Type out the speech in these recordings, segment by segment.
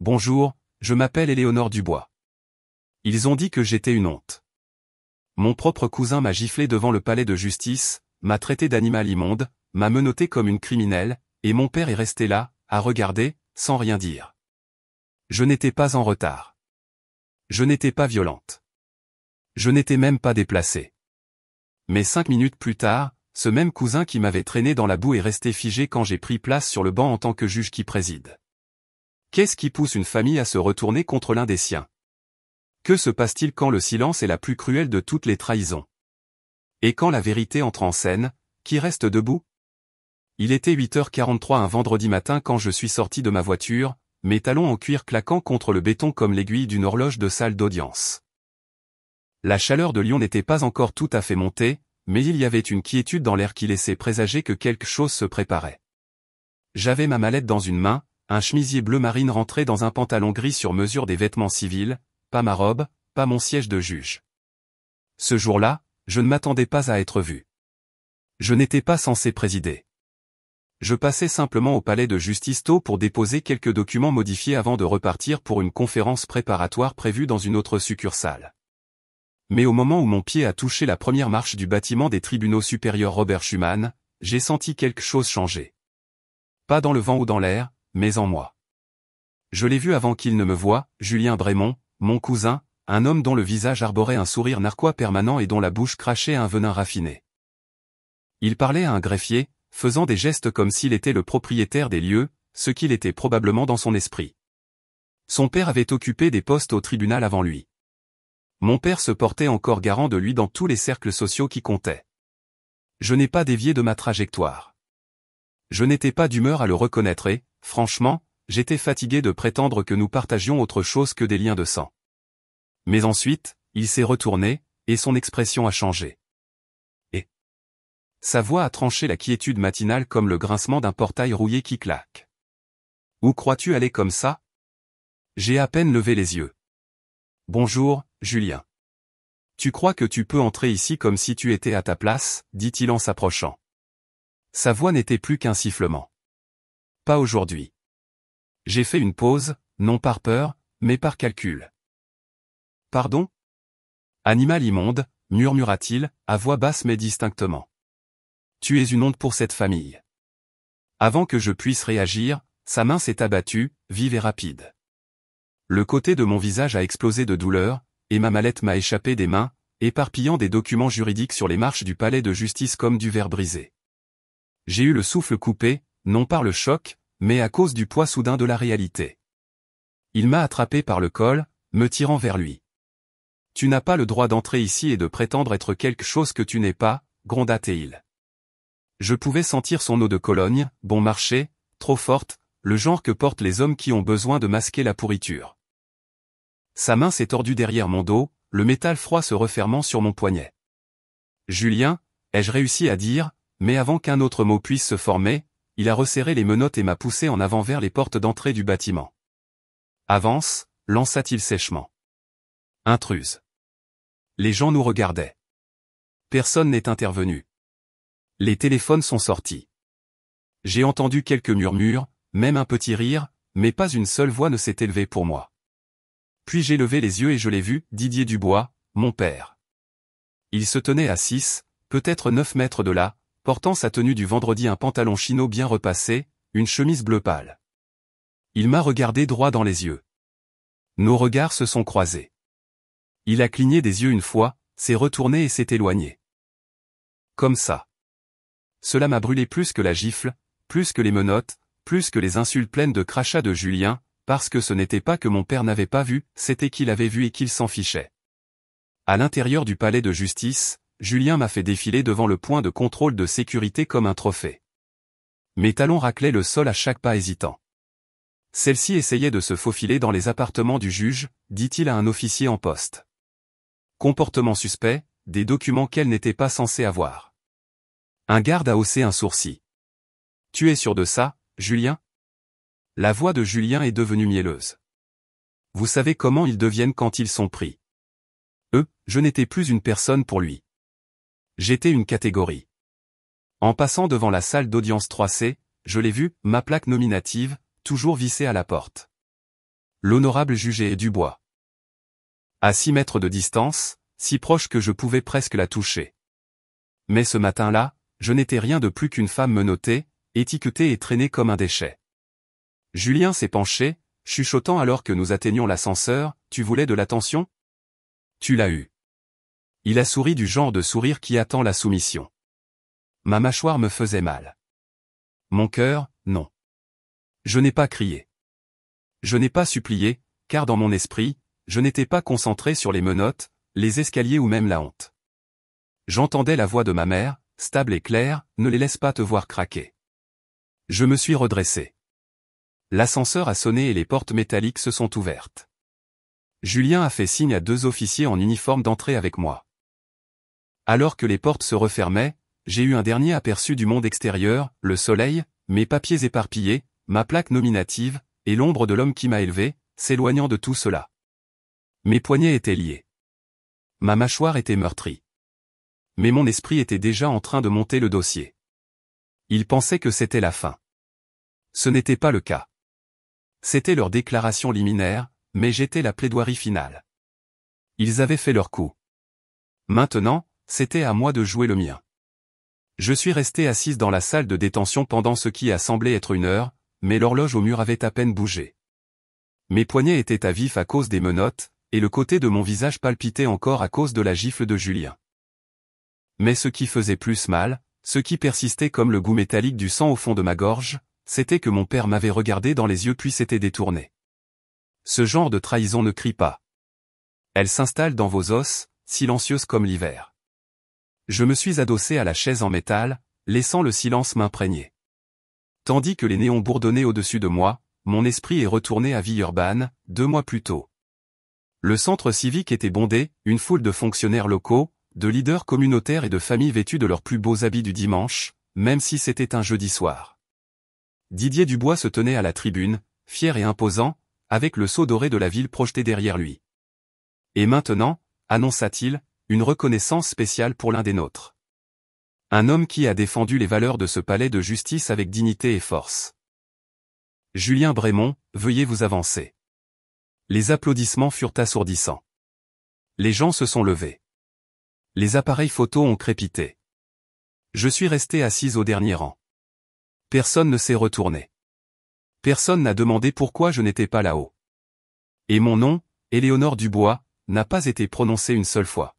Bonjour, je m'appelle Éléonore Dubois. Ils ont dit que j'étais une honte. Mon propre cousin m'a giflé devant le palais de justice, m'a traité d'animal immonde, m'a menotté comme une criminelle, et mon père est resté là, à regarder, sans rien dire. Je n'étais pas en retard. Je n'étais pas violente. Je n'étais même pas déplacée. Mais 5 minutes plus tard, ce même cousin qui m'avait traîné dans la boue est resté figé quand j'ai pris place sur le banc en tant que juge qui préside. Qu'est-ce qui pousse une famille à se retourner contre l'un des siens? Que se passe-t-il quand le silence est la plus cruelle de toutes les trahisons? Et quand la vérité entre en scène, qui reste debout? Il était 8h43 un vendredi matin quand je suis sorti de ma voiture, mes talons en cuir claquant contre le béton comme l'aiguille d'une horloge de salle d'audience. La chaleur de Lyon n'était pas encore tout à fait montée, mais il y avait une quiétude dans l'air qui laissait présager que quelque chose se préparait. J'avais ma mallette dans une main, un chemisier bleu marine rentré dans un pantalon gris sur mesure des vêtements civils, pas ma robe, pas mon siège de juge. Ce jour-là, je ne m'attendais pas à être vu. Je n'étais pas censé présider. Je passais simplement au palais de justice tôt pour déposer quelques documents modifiés avant de repartir pour une conférence préparatoire prévue dans une autre succursale. Mais au moment où mon pied a touché la première marche du bâtiment des tribunaux supérieurs Robert Schuman, j'ai senti quelque chose changer. Pas dans le vent ou dans l'air, mais en moi. Je l'ai vu avant qu'il ne me voie, Julien Brémond, mon cousin, un homme dont le visage arborait un sourire narquois permanent et dont la bouche crachait un venin raffiné. Il parlait à un greffier, faisant des gestes comme s'il était le propriétaire des lieux, ce qu'il était probablement dans son esprit. Son père avait occupé des postes au tribunal avant lui. Mon père se portait encore garant de lui dans tous les cercles sociaux qui comptaient. Je n'ai pas dévié de ma trajectoire. Je n'étais pas d'humeur à le reconnaître et, franchement, j'étais fatigué de prétendre que nous partagions autre chose que des liens de sang. Mais ensuite, il s'est retourné, et son expression a changé. Et sa voix a tranché la quiétude matinale comme le grincement d'un portail rouillé qui claque. Où crois-tu aller comme ça? J'ai à peine levé les yeux. Bonjour, Julien. Tu crois que tu peux entrer ici comme si tu étais à ta place, dit-il en s'approchant. Sa voix n'était plus qu'un sifflement. Pas aujourd'hui. J'ai fait une pause, non par peur, mais par calcul. Pardon? Animal immonde, murmura-t-il, à voix basse mais distinctement. Tu es une honte pour cette famille. Avant que je puisse réagir, sa main s'est abattue, vive et rapide. Le côté de mon visage a explosé de douleur, et ma mallette m'a échappé des mains, éparpillant des documents juridiques sur les marches du palais de justice comme du verre brisé. J'ai eu le souffle coupé, non par le choc, mais à cause du poids soudain de la réalité. Il m'a attrapé par le col, me tirant vers lui. Tu n'as pas le droit d'entrer ici et de prétendre être quelque chose que tu n'es pas, gronda-t-il. Je pouvais sentir son eau de Cologne, bon marché, trop forte, le genre que portent les hommes qui ont besoin de masquer la pourriture. Sa main s'est tordue derrière mon dos, le métal froid se refermant sur mon poignet. Julien, ai-je réussi à dire, mais avant qu'un autre mot puisse se former, il a resserré les menottes et m'a poussé en avant vers les portes d'entrée du bâtiment. Avance, lança-t-il sèchement. Intruse. Les gens nous regardaient. Personne n'est intervenu. Les téléphones sont sortis. J'ai entendu quelques murmures, même un petit rire, mais pas une seule voix ne s'est élevée pour moi. Puis j'ai levé les yeux et je l'ai vu, Didier Dubois, mon père. Il se tenait à 6, peut-être 9 mètres de là, portant sa tenue du vendredi, un pantalon chino bien repassé, une chemise bleu pâle. Il m'a regardé droit dans les yeux. Nos regards se sont croisés. Il a cligné des yeux une fois, s'est retourné et s'est éloigné. Comme ça. Cela m'a brûlé plus que la gifle, plus que les menottes, plus que les insultes pleines de crachats de Julien, parce que ce n'était pas que mon père n'avait pas vu, c'était qu'il avait vu et qu'il s'en fichait. À l'intérieur du palais de justice, Julien m'a fait défiler devant le point de contrôle de sécurité comme un trophée. Mes talons raclaient le sol à chaque pas hésitant. Celle-ci essayait de se faufiler dans les appartements du juge, dit-il à un officier en poste. Comportement suspect, des documents qu'elle n'était pas censée avoir. Un garde a haussé un sourcil. Tu es sûr de ça, Julien? La voix de Julien est devenue mielleuse. Vous savez comment ils deviennent quand ils sont pris. Je n'étais plus une personne pour lui. J'étais une catégorie. En passant devant la salle d'audience 3C, je l'ai vu, ma plaque nominative, toujours vissée à la porte. L'honorable jugé Dubois. À 6 mètres de distance, si proche que je pouvais presque la toucher. Mais ce matin-là, je n'étais rien de plus qu'une femme menottée, étiquetée et traînée comme un déchet. Julien s'est penché, chuchotant alors que nous atteignions l'ascenseur, « Tu voulais de l'attention ? Tu l'as eu. » Il a souri du genre de sourire qui attend la soumission. Ma mâchoire me faisait mal. Mon cœur, non. Je n'ai pas crié. Je n'ai pas supplié, car dans mon esprit, je n'étais pas concentré sur les menottes, les escaliers ou même la honte. J'entendais la voix de ma mère, stable et claire, « Ne les laisse pas te voir craquer. » Je me suis redressé. L'ascenseur a sonné et les portes métalliques se sont ouvertes. Julien a fait signe à 2 officiers en uniforme d'entrer avec moi. Alors que les portes se refermaient, j'ai eu un dernier aperçu du monde extérieur, le soleil, mes papiers éparpillés, ma plaque nominative, et l'ombre de l'homme qui m'a élevé, s'éloignant de tout cela. Mes poignets étaient liés. Ma mâchoire était meurtrie. Mais mon esprit était déjà en train de monter le dossier. Ils pensaient que c'était la fin. Ce n'était pas le cas. C'était leur déclaration liminaire, mais j'étais la plaidoirie finale. Ils avaient fait leur coup. Maintenant, c'était à moi de jouer le mien. Je suis resté assise dans la salle de détention pendant ce qui a semblé être 1 heure, mais l'horloge au mur avait à peine bougé. Mes poignets étaient à vif à cause des menottes, et le côté de mon visage palpitait encore à cause de la gifle de Julien. Mais ce qui faisait plus mal, ce qui persistait comme le goût métallique du sang au fond de ma gorge, c'était que mon père m'avait regardé dans les yeux puis s'était détourné. Ce genre de trahison ne crie pas. Elle s'installe dans vos os, silencieuse comme l'hiver. Je me suis adossé à la chaise en métal, laissant le silence m'imprégner. Tandis que les néons bourdonnaient au-dessus de moi, mon esprit est retourné à Villeurbanne, 2 mois plus tôt. Le centre civique était bondé, une foule de fonctionnaires locaux, de leaders communautaires et de familles vêtues de leurs plus beaux habits du dimanche, même si c'était un jeudi soir. Didier Dubois se tenait à la tribune, fier et imposant, avec le sceau doré de la ville projeté derrière lui. Et maintenant, annonça-t-il, une reconnaissance spéciale pour l'un des nôtres. Un homme qui a défendu les valeurs de ce palais de justice avec dignité et force. Julien Brémond, veuillez vous avancer. Les applaudissements furent assourdissants. Les gens se sont levés. Les appareils photos ont crépité. Je suis resté assise au dernier rang. Personne ne s'est retourné. Personne n'a demandé pourquoi je n'étais pas là-haut. Et mon nom, Éléonore Dubois, n'a pas été prononcé une seule fois.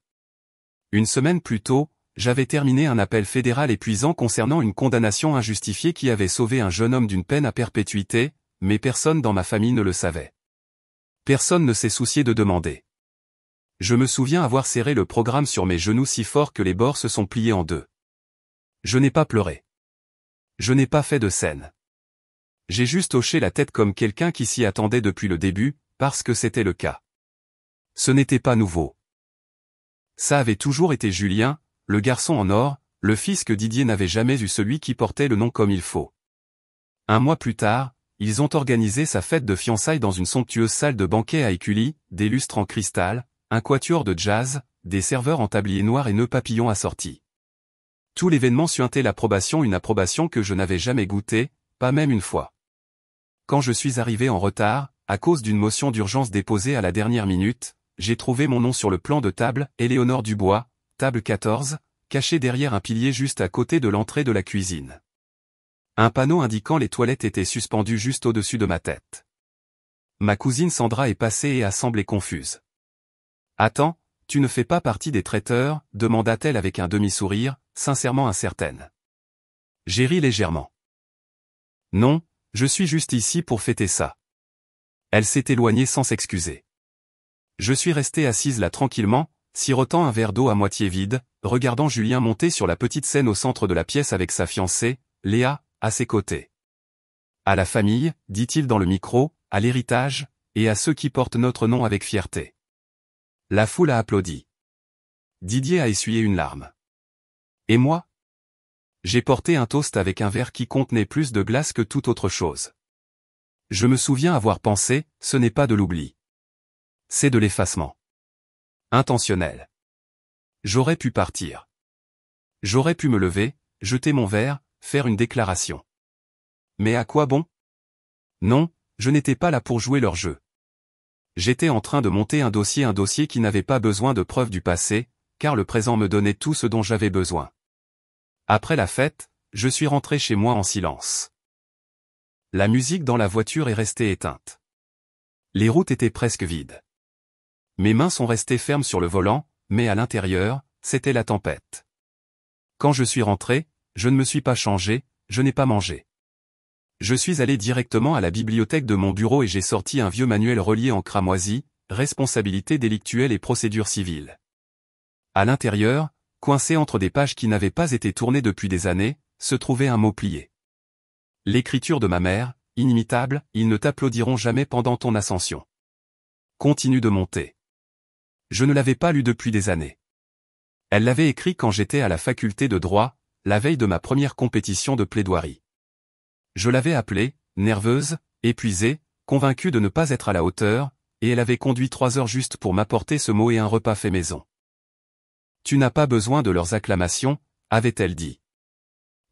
1 semaine plus tôt, j'avais terminé un appel fédéral épuisant concernant une condamnation injustifiée qui avait sauvé un jeune homme d'une peine à perpétuité, mais personne dans ma famille ne le savait. Personne ne s'est soucié de demander. Je me souviens avoir serré le programme sur mes genoux si fort que les bords se sont pliés en 2. Je n'ai pas pleuré. Je n'ai pas fait de scène. J'ai juste hoché la tête comme quelqu'un qui s'y attendait depuis le début, parce que c'était le cas. Ce n'était pas nouveau. Ça avait toujours été Julien, le garçon en or, le fils que Didier n'avait jamais eu, celui qui portait le nom comme il faut. 1 mois plus tard, ils ont organisé sa fête de fiançailles dans une somptueuse salle de banquet à Écully, des lustres en cristal, un quatuor de jazz, des serveurs en tablier noir et nœuds papillons assortis. Tout l'événement suintait l'approbation, une approbation que je n'avais jamais goûtée, pas même une fois. Quand je suis arrivé en retard, à cause d'une motion d'urgence déposée à la dernière minute, j'ai trouvé mon nom sur le plan de table, Éléonore Dubois, table 14, caché derrière un pilier juste à côté de l'entrée de la cuisine. Un panneau indiquant les toilettes était suspendu juste au-dessus de ma tête. Ma cousine Sandra est passée et a semblé confuse. « Attends, tu ne fais pas partie des traiteurs ?» demanda-t-elle avec un demi-sourire, sincèrement incertaine. J'ai ri légèrement. « Non, je suis juste ici pour fêter ça. » Elle s'est éloignée sans s'excuser. Je suis resté assise là tranquillement, sirotant un verre d'eau à moitié vide, regardant Julien monter sur la petite scène au centre de la pièce avec sa fiancée, Léa, à ses côtés. À la famille, dit-il dans le micro, à l'héritage, et à ceux qui portent notre nom avec fierté. La foule a applaudi. Didier a essuyé une larme. Et moi? J'ai porté un toast avec un verre qui contenait plus de glace que toute autre chose. Je me souviens avoir pensé, ce n'est pas de l'oubli. C'est de l'effacement. Intentionnel. J'aurais pu partir. J'aurais pu me lever, jeter mon verre, faire une déclaration. Mais à quoi bon? Non, je n'étais pas là pour jouer leur jeu. J'étais en train de monter un dossier qui n'avait pas besoin de preuves du passé, car le présent me donnait tout ce dont j'avais besoin. Après la fête, je suis rentré chez moi en silence. La musique dans la voiture est restée éteinte. Les routes étaient presque vides. Mes mains sont restées fermes sur le volant, mais à l'intérieur, c'était la tempête. Quand je suis rentré, je ne me suis pas changé, je n'ai pas mangé. Je suis allé directement à la bibliothèque de mon bureau et j'ai sorti un vieux manuel relié en cramoisi, responsabilité délictuelle et procédure civile. À l'intérieur, coincé entre des pages qui n'avaient pas été tournées depuis des années, se trouvait un mot plié. L'écriture de ma mère, inimitable, ils ne t'applaudiront jamais pendant ton ascension. Continue de monter. Je ne l'avais pas lu depuis des années. Elle l'avait écrit quand j'étais à la faculté de droit, la veille de ma première compétition de plaidoirie. Je l'avais appelée, nerveuse, épuisée, convaincue de ne pas être à la hauteur, et elle avait conduit 3 heures juste pour m'apporter ce mot et un repas fait maison. Tu n'as pas besoin de leurs acclamations, avait-elle dit.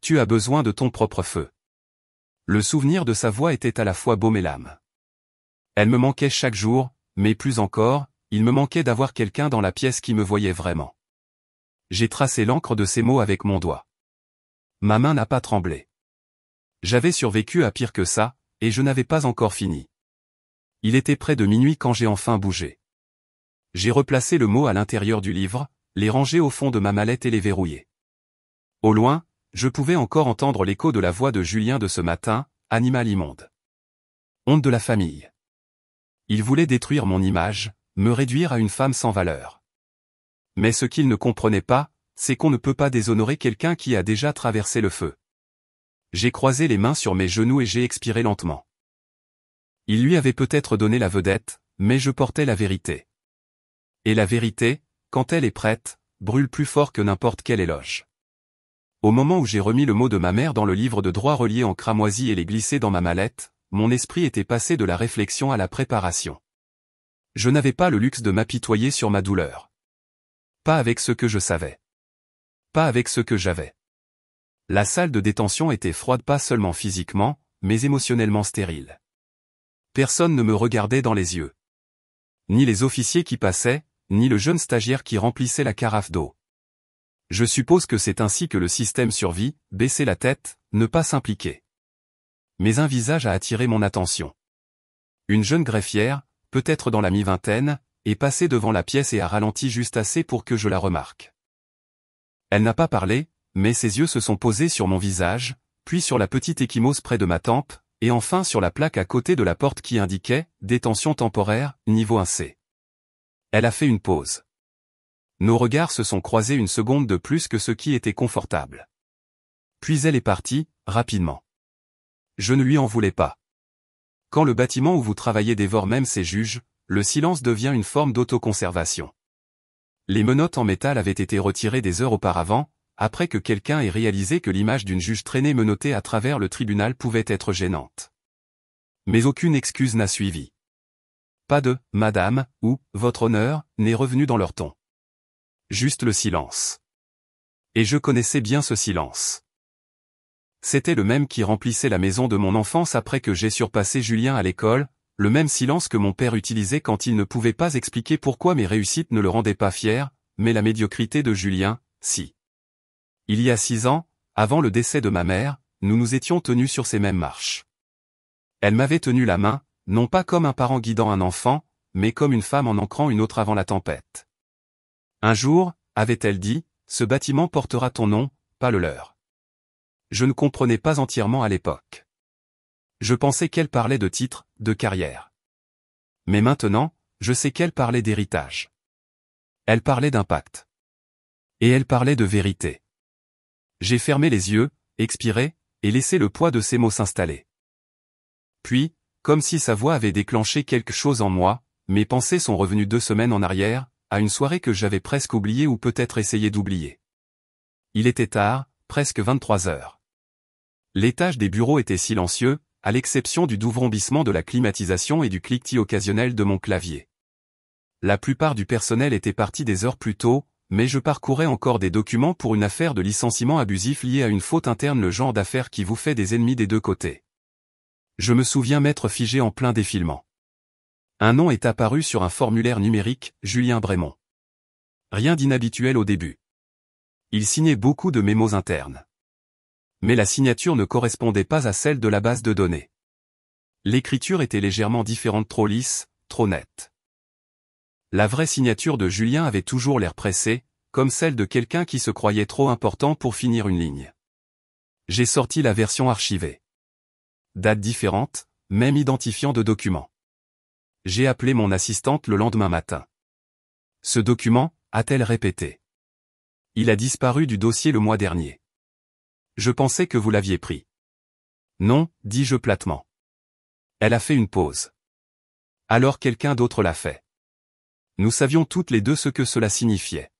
Tu as besoin de ton propre feu. Le souvenir de sa voix était à la fois baume et l'âme. Elle me manquait chaque jour, mais plus encore, il me manquait d'avoir quelqu'un dans la pièce qui me voyait vraiment. J'ai tracé l'encre de ces mots avec mon doigt. Ma main n'a pas tremblé. J'avais survécu à pire que ça, et je n'avais pas encore fini. Il était près de minuit quand j'ai enfin bougé. J'ai replacé le mot à l'intérieur du livre, les rangé au fond de ma mallette et les verrouillé. Au loin, je pouvais encore entendre l'écho de la voix de Julien de ce matin, animal immonde. Honte de la famille. Il voulait détruire mon image, me réduire à une femme sans valeur. Mais ce qu'il ne comprenait pas, c'est qu'on ne peut pas déshonorer quelqu'un qui a déjà traversé le feu. J'ai croisé les mains sur mes genoux et j'ai expiré lentement. Il lui avait peut-être donné la vedette, mais je portais la vérité. Et la vérité, quand elle est prête, brûle plus fort que n'importe quel éloge. Au moment où j'ai remis le mot de ma mère dans le livre de droit relié en cramoisi et l'ai glissé dans ma mallette, mon esprit était passé de la réflexion à la préparation. Je n'avais pas le luxe de m'apitoyer sur ma douleur. Pas avec ce que je savais. Pas avec ce que j'avais. La salle de détention était froide pas seulement physiquement, mais émotionnellement stérile. Personne ne me regardait dans les yeux. Ni les officiers qui passaient, ni le jeune stagiaire qui remplissait la carafe d'eau. Je suppose que c'est ainsi que le système survit, baisser la tête, ne pas s'impliquer. Mais un visage a attiré mon attention. Une jeune greffière, peut-être dans la mi-vingtaine, est passée devant la pièce et a ralenti juste assez pour que je la remarque. Elle n'a pas parlé, mais ses yeux se sont posés sur mon visage, puis sur la petite ecchymose près de ma tempe, et enfin sur la plaque à côté de la porte qui indiquait « Détention temporaire, niveau 1C ». Elle a fait une pause. Nos regards se sont croisés une seconde de plus que ce qui était confortable. Puis elle est partie, rapidement. Je ne lui en voulais pas. Quand le bâtiment où vous travaillez dévore même ses juges, le silence devient une forme d'autoconservation. Les menottes en métal avaient été retirées des heures auparavant, après que quelqu'un ait réalisé que l'image d'une juge traînée menottée à travers le tribunal pouvait être gênante. Mais aucune excuse n'a suivi. Pas de « Madame » ou « Votre honneur » n'est revenu dans leur ton. Juste le silence. Et je connaissais bien ce silence. C'était le même qui remplissait la maison de mon enfance après que j'ai surpassé Julien à l'école, le même silence que mon père utilisait quand il ne pouvait pas expliquer pourquoi mes réussites ne le rendaient pas fier, mais la médiocrité de Julien, si. Il y a 6 ans, avant le décès de ma mère, nous nous étions tenus sur ces mêmes marches. Elle m'avait tenu la main, non pas comme un parent guidant un enfant, mais comme une femme en ancrant une autre avant la tempête. Un jour, avait-elle dit, ce bâtiment portera ton nom, pas le leur. Je ne comprenais pas entièrement à l'époque. Je pensais qu'elle parlait de titre, de carrière. Mais maintenant, je sais qu'elle parlait d'héritage. Elle parlait d'impact. Et elle parlait de vérité. J'ai fermé les yeux, expiré, et laissé le poids de ces mots s'installer. Puis, comme si sa voix avait déclenché quelque chose en moi, mes pensées sont revenues 2 semaines en arrière, à une soirée que j'avais presque oubliée ou peut-être essayé d'oublier. Il était tard, presque 23 heures. L'étage des bureaux était silencieux, à l'exception du doux vrombissement de la climatisation et du cliquetis occasionnel de mon clavier. La plupart du personnel était parti des heures plus tôt, mais je parcourais encore des documents pour une affaire de licenciement abusif liée à une faute interne, le genre d'affaire qui vous fait des ennemis des 2 côtés. Je me souviens m'être figé en plein défilement. Un nom est apparu sur un formulaire numérique, Julien Brémond. Rien d'inhabituel au début. Il signait beaucoup de mémos internes. Mais la signature ne correspondait pas à celle de la base de données. L'écriture était légèrement différente, trop lisse, trop nette. La vraie signature de Julien avait toujours l'air pressée, comme celle de quelqu'un qui se croyait trop important pour finir une ligne. J'ai sorti la version archivée. Date différente, même identifiant de document. J'ai appelé mon assistante le lendemain matin. Ce document, a-t-elle répété. Il a disparu du dossier le mois dernier. Je pensais que vous l'aviez pris. Non, dis-je platement. Elle a fait une pause. Alors quelqu'un d'autre l'a fait. Nous savions toutes les deux ce que cela signifiait.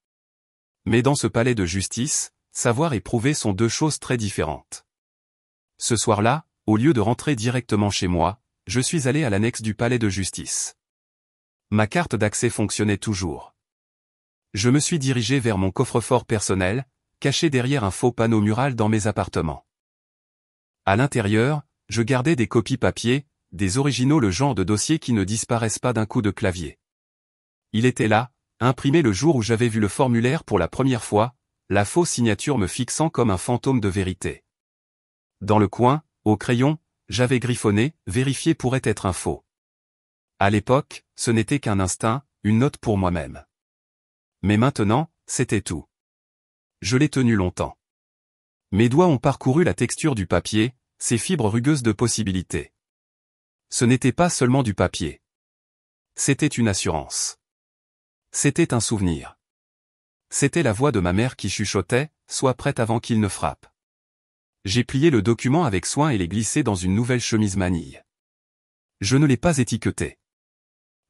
Mais dans ce palais de justice, savoir et prouver sont deux choses très différentes. Ce soir-là, au lieu de rentrer directement chez moi, je suis allé à l'annexe du palais de justice. Ma carte d'accès fonctionnait toujours. Je me suis dirigé vers mon coffre-fort personnel, caché derrière un faux panneau mural dans mes appartements. À l'intérieur, je gardais des copies papier, des originaux, le genre de dossiers qui ne disparaissent pas d'un coup de clavier. Il était là, imprimé le jour où j'avais vu le formulaire pour la première fois, la fausse signature me fixant comme un fantôme de vérité. Dans le coin, au crayon, j'avais griffonné, vérifier pourrait être un faux. À l'époque, ce n'était qu'un instinct, une note pour moi-même. Mais maintenant, c'était tout. Je l'ai tenu longtemps. Mes doigts ont parcouru la texture du papier, ces fibres rugueuses de possibilités. Ce n'était pas seulement du papier. C'était une assurance. C'était un souvenir. C'était la voix de ma mère qui chuchotait, « Sois prête avant qu'il ne frappe ». J'ai plié le document avec soin et l'ai glissé dans une nouvelle chemise manille. Je ne l'ai pas étiqueté.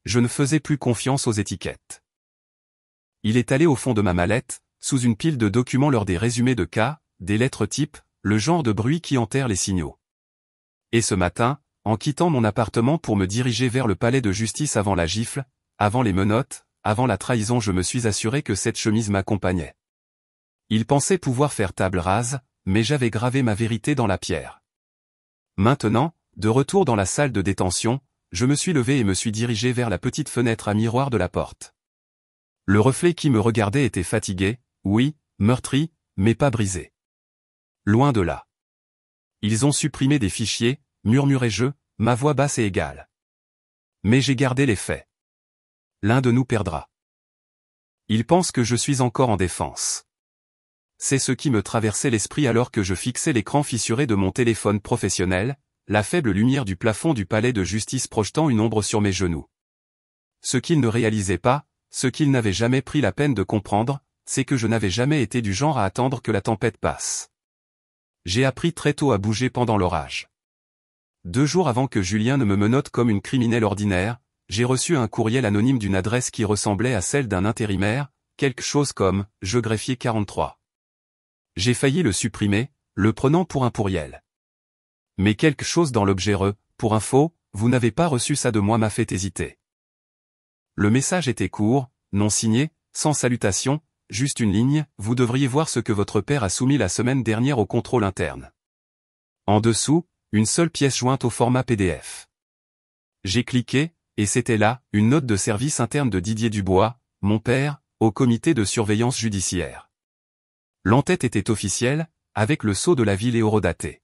Je ne faisais plus confiance aux étiquettes. Il est allé au fond de ma mallette, sous une pile de documents, lors des résumés de cas, des lettres types, le genre de bruit qui enterre les signaux. Et ce matin, en quittant mon appartement pour me diriger vers le palais de justice avant la gifle, avant les menottes, avant la trahison, je me suis assuré que cette chemise m'accompagnait. Il pensait pouvoir faire table rase, mais j'avais gravé ma vérité dans la pierre. Maintenant, de retour dans la salle de détention, je me suis levé et me suis dirigé vers la petite fenêtre à miroir de la porte. Le reflet qui me regardait était fatigué, oui, meurtri, mais pas brisé. Loin de là. Ils ont supprimé des fichiers, murmurai-je, ma voix basse et égale. Mais j'ai gardé les faits. L'un de nous perdra. Il pense que je suis encore en défense. C'est ce qui me traversait l'esprit alors que je fixais l'écran fissuré de mon téléphone professionnel, la faible lumière du plafond du palais de justice projetant une ombre sur mes genoux. Ce qu'il ne réalisait pas, ce qu'il n'avait jamais pris la peine de comprendre, c'est que je n'avais jamais été du genre à attendre que la tempête passe. J'ai appris très tôt à bouger pendant l'orage. 2 jours avant que Julien ne me menotte comme une criminelle ordinaire, j'ai reçu un courriel anonyme d'une adresse qui ressemblait à celle d'un intérimaire, quelque chose comme « Je greffier 43 ». J'ai failli le supprimer, le prenant pour un pourriel. Mais quelque chose dans l'objet pour info, vous n'avez pas reçu ça de moi m'a fait hésiter. Le message était court, non signé, sans salutation, juste une ligne, vous devriez voir ce que votre père a soumis la semaine dernière au contrôle interne. En dessous, une seule pièce jointe au format PDF. J'ai cliqué, et c'était là, une note de service interne de Didier Dubois, mon père, au comité de surveillance judiciaire. L'entête était officielle, avec le sceau de la ville et horodaté.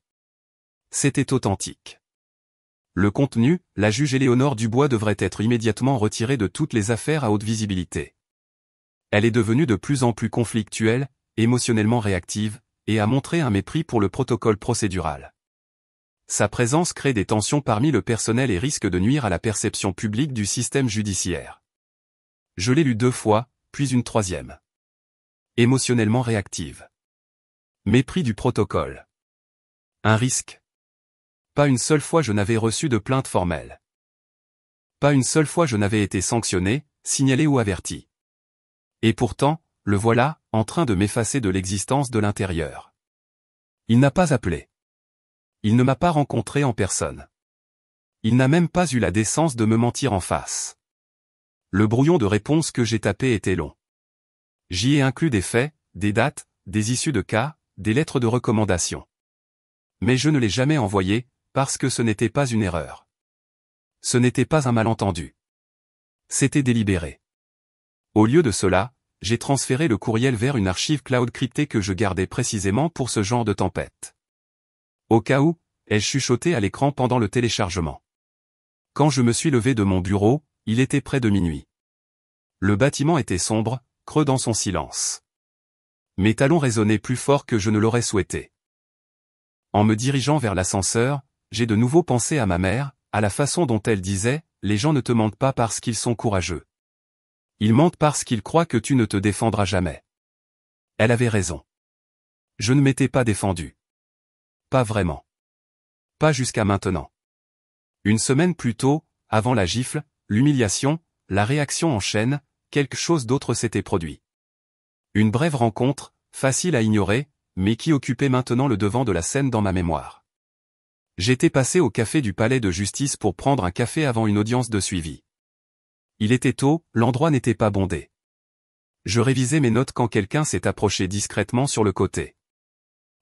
C'était authentique. Le contenu, la juge Éléonore Dubois devrait être immédiatement retirée de toutes les affaires à haute visibilité. Elle est devenue de plus en plus conflictuelle, émotionnellement réactive, et a montré un mépris pour le protocole procédural. Sa présence crée des tensions parmi le personnel et risque de nuire à la perception publique du système judiciaire. Je l'ai lu 2 fois, puis une 3e. Émotionnellement réactive. Mépris du protocole. Un risque. Pas une seule fois je n'avais reçu de plainte formelle. Pas une seule fois je n'avais été sanctionné, signalé ou averti. Et pourtant, le voilà, en train de m'effacer de l'existence de l'intérieur. Il n'a pas appelé. Il ne m'a pas rencontré en personne. Il n'a même pas eu la décence de me mentir en face. Le brouillon de réponse que j'ai tapé était long. J'y ai inclus des faits, des dates, des issues de cas, des lettres de recommandation. Mais je ne l'ai jamais envoyé, parce que ce n'était pas une erreur. Ce n'était pas un malentendu. C'était délibéré. Au lieu de cela, j'ai transféré le courriel vers une archive cloud cryptée que je gardais précisément pour ce genre de tempête. Au cas où, ai-je chuchoté à l'écran pendant le téléchargement. Quand je me suis levé de mon bureau, il était près de minuit. Le bâtiment était sombre, creux dans son silence. Mes talons résonnaient plus fort que je ne l'aurais souhaité. En me dirigeant vers l'ascenseur, j'ai de nouveau pensé à ma mère, à la façon dont elle disait, « Les gens ne te mentent pas parce qu'ils sont courageux. Ils mentent parce qu'ils croient que tu ne te défendras jamais. » Elle avait raison. Je ne m'étais pas défendu. Pas vraiment. Pas jusqu'à maintenant. Une semaine plus tôt, avant la gifle, l'humiliation, la réaction en chaîne, quelque chose d'autre s'était produit. Une brève rencontre, facile à ignorer, mais qui occupait maintenant le devant de la scène dans ma mémoire. J'étais passé au café du palais de justice pour prendre un café avant une audience de suivi. Il était tôt, l'endroit n'était pas bondé. Je révisais mes notes quand quelqu'un s'est approché discrètement sur le côté.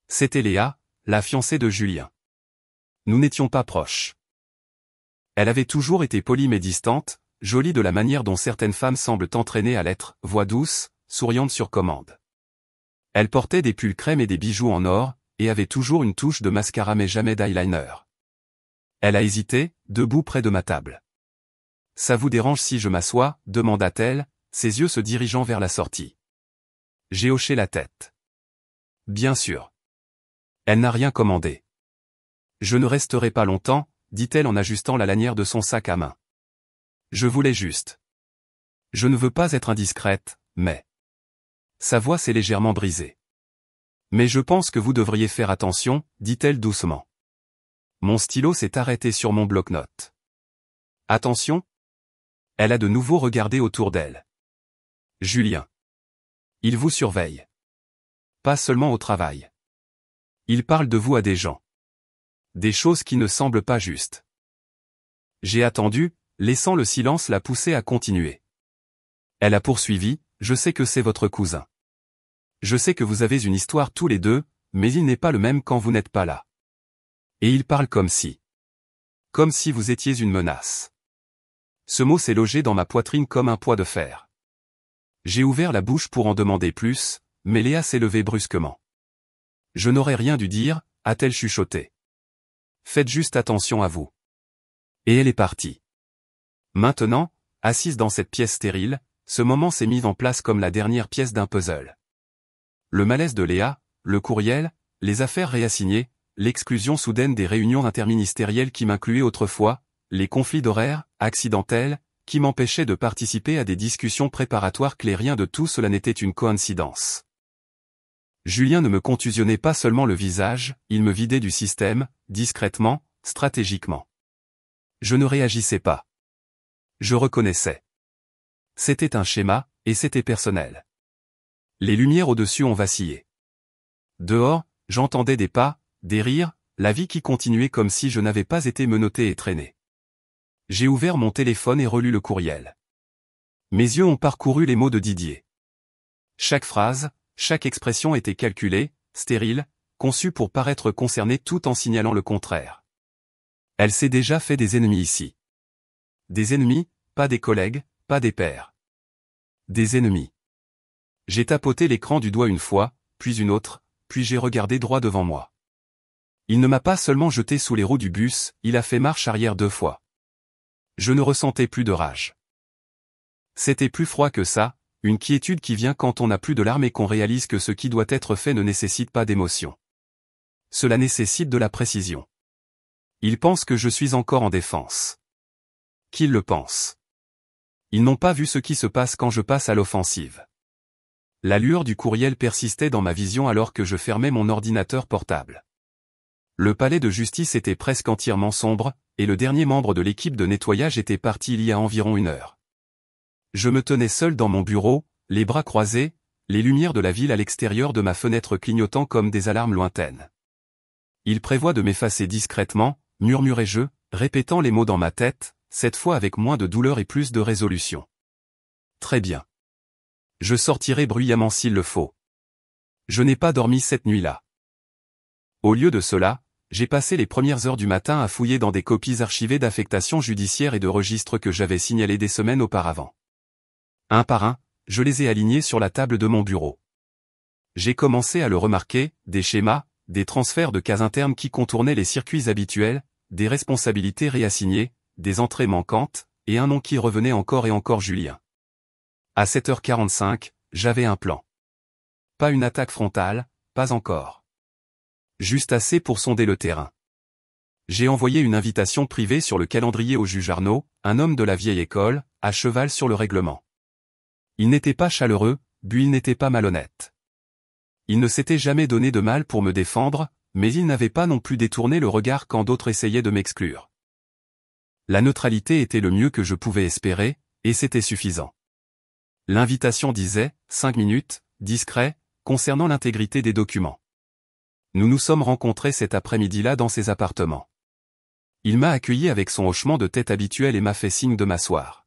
C'était Léa, la fiancée de Julien. Nous n'étions pas proches. Elle avait toujours été polie mais distante, jolie de la manière dont certaines femmes semblent entraînées à l'être, voix douce, souriante sur commande. Elle portait des pulls crème et des bijoux en or, et avait toujours une touche de mascara mais jamais d'eyeliner. Elle a hésité, debout près de ma table. « Ça vous dérange si je m'assois » demanda-t-elle, ses yeux se dirigeant vers la sortie. J'ai hoché la tête. Bien sûr. Elle n'a rien commandé. Je ne resterai pas longtemps, dit-elle en ajustant la lanière de son sac à main. Je voulais juste. Je ne veux pas être indiscrète, mais... Sa voix s'est légèrement brisée. Mais je pense que vous devriez faire attention, dit-elle doucement. Mon stylo s'est arrêté sur mon bloc-notes. Attention? Elle a de nouveau regardé autour d'elle. Julien. Il vous surveille. Pas seulement au travail. Il parle de vous à des gens. Des choses qui ne semblent pas justes. J'ai attendu, laissant le silence la pousser à continuer. Elle a poursuivi, je sais que c'est votre cousin. Je sais que vous avez une histoire tous les deux, mais il n'est pas le même quand vous n'êtes pas là. Et il parle comme si. Comme si vous étiez une menace. Ce mot s'est logé dans ma poitrine comme un poids de fer. J'ai ouvert la bouche pour en demander plus, mais Léa s'est levée brusquement. Je n'aurais rien dû dire, a-t-elle chuchoté. Faites juste attention à vous. Et elle est partie. Maintenant, assise dans cette pièce stérile, ce moment s'est mis en place comme la dernière pièce d'un puzzle. Le malaise de Léa, le courriel, les affaires réassignées, l'exclusion soudaine des réunions interministérielles qui m'incluaient autrefois, les conflits d'horaires, accidentels, qui m'empêchaient de participer à des discussions préparatoires claires, rien de tout cela n'était une coïncidence. Julien ne me contusionnait pas seulement le visage, il me vidait du système, discrètement, stratégiquement. Je ne réagissais pas. Je reconnaissais. C'était un schéma, et c'était personnel. Les lumières au-dessus ont vacillé. Dehors, j'entendais des pas, des rires, la vie qui continuait comme si je n'avais pas été menotté et traîné. J'ai ouvert mon téléphone et relu le courriel. Mes yeux ont parcouru les mots de Didier. Chaque phrase, chaque expression était calculée, stérile, conçue pour paraître concernée tout en signalant le contraire. Elle s'est déjà fait des ennemis ici. Des ennemis, pas des collègues, pas des pairs. Des ennemis. J'ai tapoté l'écran du doigt une fois, puis une autre, puis j'ai regardé droit devant moi. Il ne m'a pas seulement jeté sous les roues du bus, il a fait marche arrière 2 fois. Je ne ressentais plus de rage. C'était plus froid que ça, une quiétude qui vient quand on n'a plus de larmes et qu'on réalise que ce qui doit être fait ne nécessite pas d'émotion. Cela nécessite de la précision. Ils pensent que je suis encore en défense. Qu'ils le pensent. Ils n'ont pas vu ce qui se passe quand je passe à l'offensive. La lueur du courriel persistait dans ma vision alors que je fermais mon ordinateur portable. Le palais de justice était presque entièrement sombre, et le dernier membre de l'équipe de nettoyage était parti il y a environ 1 heure. Je me tenais seul dans mon bureau, les bras croisés, les lumières de la ville à l'extérieur de ma fenêtre clignotant comme des alarmes lointaines. Il prévoit de m'effacer discrètement, murmurai-je, répétant les mots dans ma tête, cette fois avec moins de douleur et plus de résolution. Très bien. Je sortirai bruyamment s'il le faut. Je n'ai pas dormi cette nuit-là. Au lieu de cela, J'ai passé les premières heures du matin à fouiller dans des copies archivées d'affectations judiciaires et de registres que j'avais signalés des semaines auparavant. Un par un, je les ai alignés sur la table de mon bureau. J'ai commencé à le remarquer, des schémas, des transferts de cases internes qui contournaient les circuits habituels, des responsabilités réassignées, des entrées manquantes, et un nom qui revenait encore et encore Julien. À 7h45, j'avais un plan. Pas une attaque frontale, pas encore. Juste assez pour sonder le terrain. J'ai envoyé une invitation privée sur le calendrier au juge Arnaud, un homme de la vieille école, à cheval sur le règlement. Il n'était pas chaleureux, puis il n'était pas malhonnête. Il ne s'était jamais donné de mal pour me défendre, mais il n'avait pas non plus détourné le regard quand d'autres essayaient de m'exclure. La neutralité était le mieux que je pouvais espérer, et c'était suffisant. L'invitation disait, 5 minutes, discret, concernant l'intégrité des documents. Nous nous sommes rencontrés cet après-midi-là dans ses appartements. Il m'a accueilli avec son hochement de tête habituel et m'a fait signe de m'asseoir.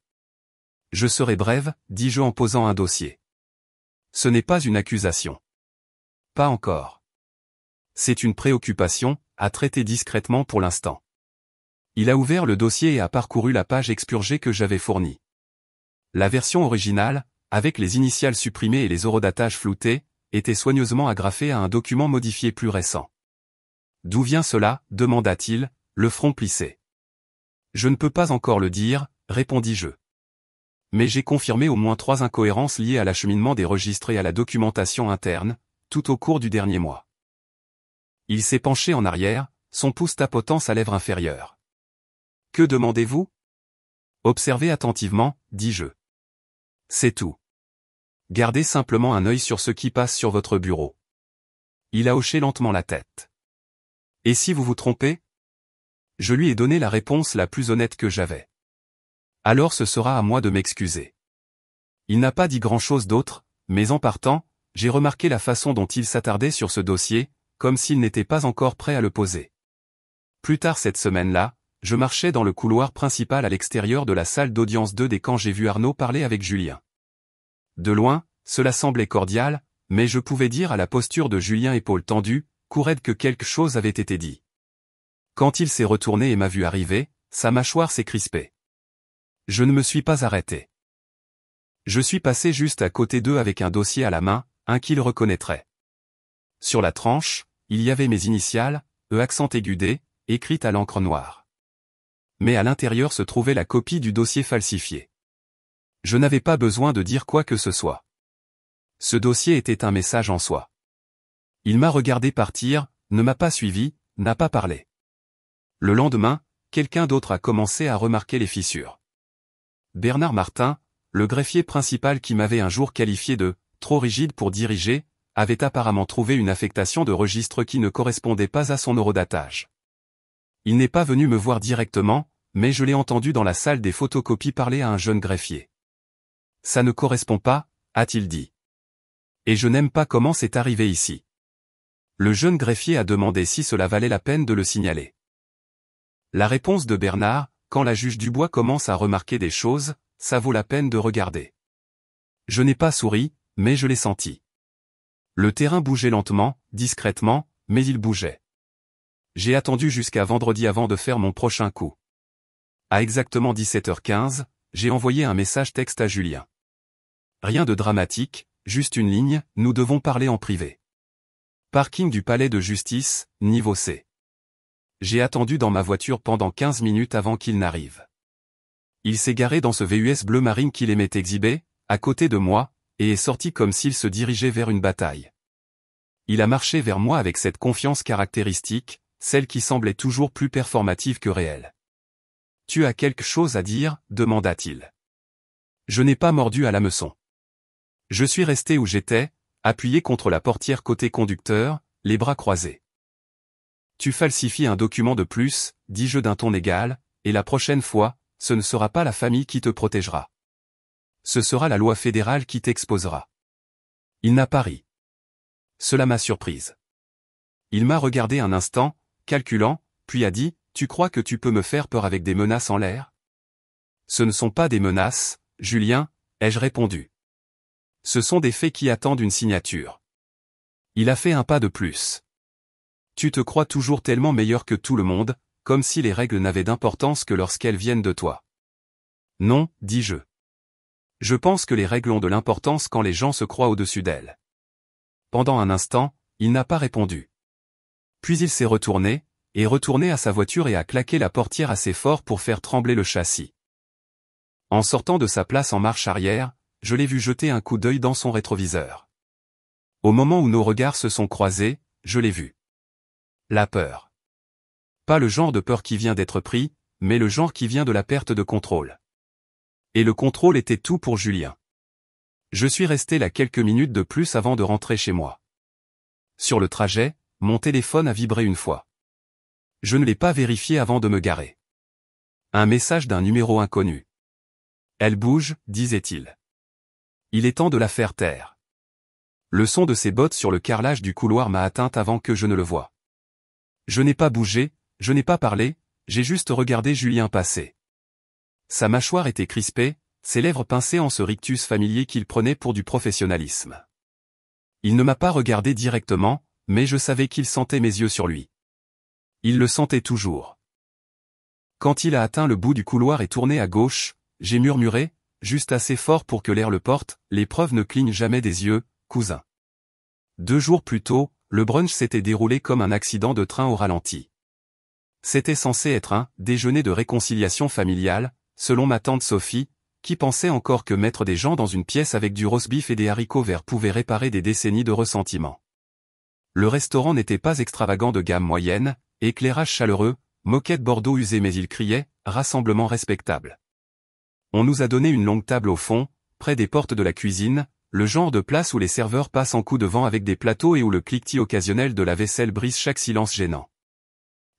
Je serai brève, dis-je en posant un dossier. Ce n'est pas une accusation. Pas encore. C'est une préoccupation, à traiter discrètement pour l'instant. Il a ouvert le dossier et a parcouru la page expurgée que j'avais fournie. La version originale, avec les initiales supprimées et les horodatages floutés, était soigneusement agrafée à un document modifié plus récent. « D'où vient cela » demanda-t-il, le front plissé. « Je ne peux pas encore le dire » répondis-je. Mais j'ai confirmé au moins 3 incohérences liées à l'acheminement des registres et à la documentation interne, tout au cours du dernier mois. Il s'est penché en arrière, son pouce tapotant sa lèvre inférieure. « Que demandez-vous » ? Observez attentivement, dis-je. C'est tout. Gardez simplement un œil sur ce qui passe sur votre bureau. Il a hoché lentement la tête. Et si vous vous trompez ? Je lui ai donné la réponse la plus honnête que j'avais. Alors ce sera à moi de m'excuser. Il n'a pas dit grand-chose d'autre, mais en partant, j'ai remarqué la façon dont il s'attardait sur ce dossier, comme s'il n'était pas encore prêt à le poser. Plus tard cette semaine-là, je marchais dans le couloir principal à l'extérieur de la salle d'audience 2 quand j'ai vu Arnaud parler avec Julien. De loin, cela semblait cordial, mais je pouvais dire à la posture de Julien épaules tendues, cou raide que quelque chose avait été dit. Quand il s'est retourné et m'a vu arriver, sa mâchoire s'est crispée. Je ne me suis pas arrêté. Je suis passé juste à côté d'eux avec un dossier à la main, un qu'il reconnaîtrait. Sur la tranche, il y avait mes initiales, accent aigu D, écrites à l'encre noire. Mais à l'intérieur se trouvait la copie du dossier falsifié. Je n'avais pas besoin de dire quoi que ce soit. Ce dossier était un message en soi. Il m'a regardé partir, ne m'a pas suivi, n'a pas parlé. Le lendemain, quelqu'un d'autre a commencé à remarquer les fissures. Bernard Martin, le greffier principal qui m'avait un jour qualifié de « trop rigide pour diriger », avait apparemment trouvé une affectation de registre qui ne correspondait pas à son horodatage. Il n'est pas venu me voir directement, mais je l'ai entendu dans la salle des photocopies parler à un jeune greffier. « Ça ne correspond pas » a-t-il dit. « Et je n'aime pas comment c'est arrivé ici. » Le jeune greffier a demandé si cela valait la peine de le signaler. La réponse de Bernard, quand la juge Dubois commence à remarquer des choses, ça vaut la peine de regarder. Je n'ai pas souri, mais je l'ai senti. Le terrain bougeait lentement, discrètement, mais il bougeait. J'ai attendu jusqu'à vendredi avant de faire mon prochain coup. À exactement 17h15, j'ai envoyé un message texte à Julien. Rien de dramatique, juste une ligne, nous devons parler en privé. Parking du palais de justice, niveau C. J'ai attendu dans ma voiture pendant 15 minutes avant qu'il n'arrive. Il s'est garé dans ce VUS bleu marine qu'il aimait exhiber, à côté de moi, et est sorti comme s'il se dirigeait vers une bataille. Il a marché vers moi avec cette confiance caractéristique, celle qui semblait toujours plus performative que réelle. « Tu as quelque chose à dire » demanda-t-il. Je n'ai pas mordu à l'hameçon. Je suis resté où j'étais, appuyé contre la portière côté conducteur, les bras croisés. « Tu falsifies un document de plus » dis-je d'un ton égal, « et la prochaine fois, ce ne sera pas la famille qui te protégera. Ce sera la loi fédérale qui t'exposera. » Il n'a pas ri. Cela m'a surprise. Il m'a regardé un instant, calculant, puis a dit, « Tu crois que tu peux me faire peur avec des menaces en l'air ?» Ce ne sont pas des menaces, Julien, ai-je répondu. Ce sont des faits qui attendent une signature. Il a fait un pas de plus. Tu te crois toujours tellement meilleur que tout le monde, comme si les règles n'avaient d'importance que lorsqu'elles viennent de toi. Non, dis-je. Je pense que les règles ont de l'importance quand les gens se croient au-dessus d'elles. Pendant un instant, il n'a pas répondu. Puis il s'est retourné à sa voiture et a claqué la portière assez fort pour faire trembler le châssis. En sortant de sa place en marche arrière, je l'ai vu jeter un coup d'œil dans son rétroviseur. Au moment où nos regards se sont croisés, je l'ai vu. La peur. Pas le genre de peur qui vient d'être pris, mais le genre qui vient de la perte de contrôle. Et le contrôle était tout pour Julien. Je suis resté là quelques minutes de plus avant de rentrer chez moi. Sur le trajet, mon téléphone a vibré une fois. Je ne l'ai pas vérifié avant de me garer. Un message d'un numéro inconnu. Elle bouge, disait-il. Il est temps de la faire taire. Le son de ses bottes sur le carrelage du couloir m'a atteinte avant que je ne le voie. Je n'ai pas bougé, je n'ai pas parlé, j'ai juste regardé Julien passer. Sa mâchoire était crispée, ses lèvres pincées en ce rictus familier qu'il prenait pour du professionnalisme. Il ne m'a pas regardé directement, mais je savais qu'il sentait mes yeux sur lui. Il le sentait toujours. Quand il a atteint le bout du couloir et tourné à gauche, j'ai murmuré, juste assez fort pour que l'air le porte, l'épreuve ne cligne jamais des yeux, cousin. 2 jours plus tôt, le brunch s'était déroulé comme un accident de train au ralenti. C'était censé être un déjeuner de réconciliation familiale, selon ma tante Sophie, qui pensait encore que mettre des gens dans une pièce avec du roast-beef et des haricots verts pouvait réparer des décennies de ressentiment. Le restaurant n'était pas extravagant de gamme moyenne, éclairage chaleureux, moquette Bordeaux usée mais il criait, rassemblement respectable. On nous a donné une longue table au fond, près des portes de la cuisine, le genre de place où les serveurs passent en coup de vent avec des plateaux et où le cliquetis occasionnel de la vaisselle brise chaque silence gênant.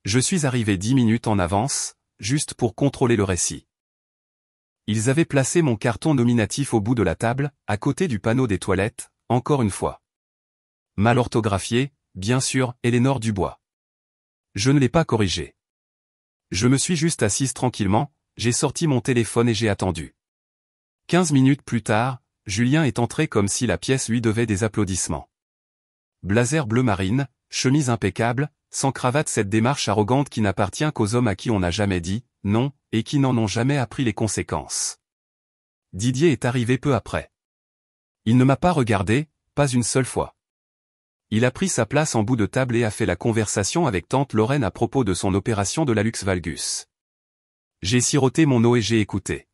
Je suis arrivé 10 minutes en avance, juste pour contrôler le récit. Ils avaient placé mon carton nominatif au bout de la table, à côté du panneau des toilettes, encore une fois. Mal orthographié, bien sûr, Éléonore Dubois. Je ne l'ai pas corrigé. Je me suis juste assise tranquillement, j'ai sorti mon téléphone et j'ai attendu. 15 minutes plus tard, Julien est entré comme si la pièce lui devait des applaudissements. Blazer bleu marine, chemise impeccable, sans cravate, cette démarche arrogante qui n'appartient qu'aux hommes à qui on n'a jamais dit « non » et qui n'en ont jamais appris les conséquences. Didier est arrivé peu après. Il ne m'a pas regardé, pas une seule fois. Il a pris sa place en bout de table et a fait la conversation avec tante Lorraine à propos de son opération de l'hallux valgus. J'ai siroté mon eau et j'ai écouté.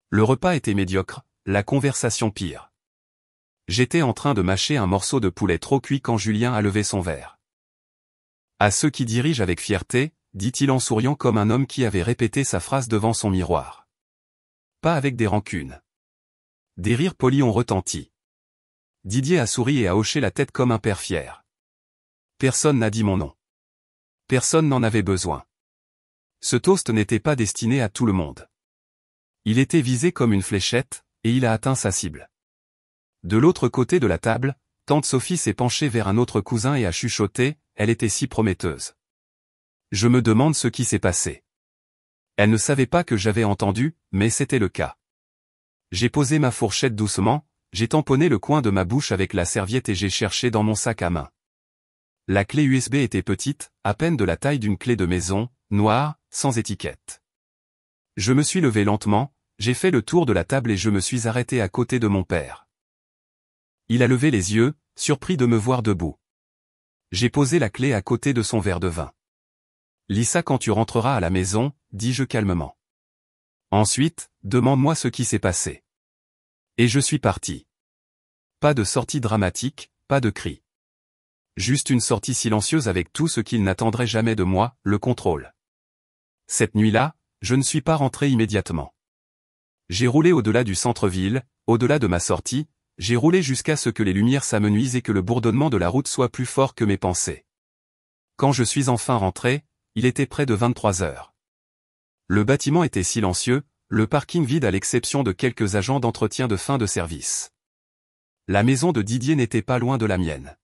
Le repas était médiocre, la conversation pire. J'étais en train de mâcher un morceau de poulet trop cuit quand Julien a levé son verre. À ceux qui dirigent avec fierté, dit-il en souriant comme un homme qui avait répété sa phrase devant son miroir. Pas avec des rancunes. Des rires polis ont retenti. Didier a souri et a hoché la tête comme un père fier. Personne n'a dit mon nom. Personne n'en avait besoin. Ce toast n'était pas destiné à tout le monde. Il était visé comme une fléchette, et il a atteint sa cible. De l'autre côté de la table, tante Sophie s'est penchée vers un autre cousin et a chuchoté, elle était si prometteuse. Je me demande ce qui s'est passé. Elle ne savait pas que j'avais entendu, mais c'était le cas. J'ai posé ma fourchette doucement, j'ai tamponné le coin de ma bouche avec la serviette et j'ai cherché dans mon sac à main. La clé USB était petite, à peine de la taille d'une clé de maison, noire, sans étiquette. Je me suis levé lentement, j'ai fait le tour de la table et je me suis arrêté à côté de mon père. Il a levé les yeux, surpris de me voir debout. J'ai posé la clé à côté de son verre de vin. Lis ça quand tu rentreras à la maison, dis-je calmement. Ensuite, demande-moi ce qui s'est passé. Et je suis parti. Pas de sortie dramatique, pas de cri. Juste une sortie silencieuse avec tout ce qu'il n'attendrait jamais de moi, le contrôle. Cette nuit-là, je ne suis pas rentré immédiatement. J'ai roulé au-delà du centre-ville, au-delà de ma sortie, j'ai roulé jusqu'à ce que les lumières s'amenuisent et que le bourdonnement de la route soit plus fort que mes pensées. Quand je suis enfin rentré, il était près de 23 heures. Le bâtiment était silencieux, le parking vide à l'exception de quelques agents d'entretien de fin de service. La maison de Didier n'était pas loin de la mienne.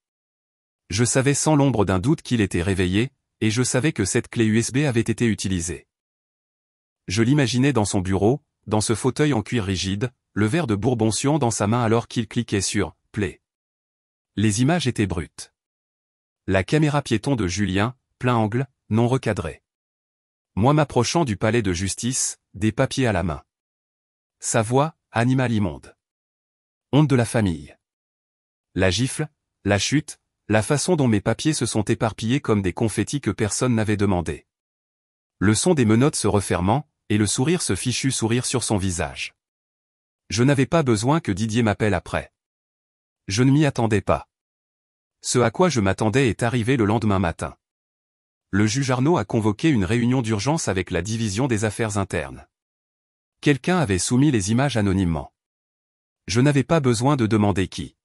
Je savais sans l'ombre d'un doute qu'il était réveillé, et je savais que cette clé USB avait été utilisée. Je l'imaginais dans son bureau, dans ce fauteuil en cuir rigide, le verre de Bourbon-Sion dans sa main alors qu'il cliquait sur « Play ». Les images étaient brutes. La caméra piéton de Julien, plein angle, non recadré. Moi m'approchant du palais de justice, des papiers à la main. Sa voix, animal immonde. Honte de la famille. La gifle, la chute, la façon dont mes papiers se sont éparpillés comme des confettis que personne n'avait demandé. Le son des menottes se refermant, et le sourire ce fichu sourire sur son visage. Je n'avais pas besoin que Didier m'appelle après. Je ne m'y attendais pas. Ce à quoi je m'attendais est arrivé le lendemain matin. Le juge Arnaud a convoqué une réunion d'urgence avec la division des affaires internes. Quelqu'un avait soumis les images anonymement. Je n'avais pas besoin de demander qui.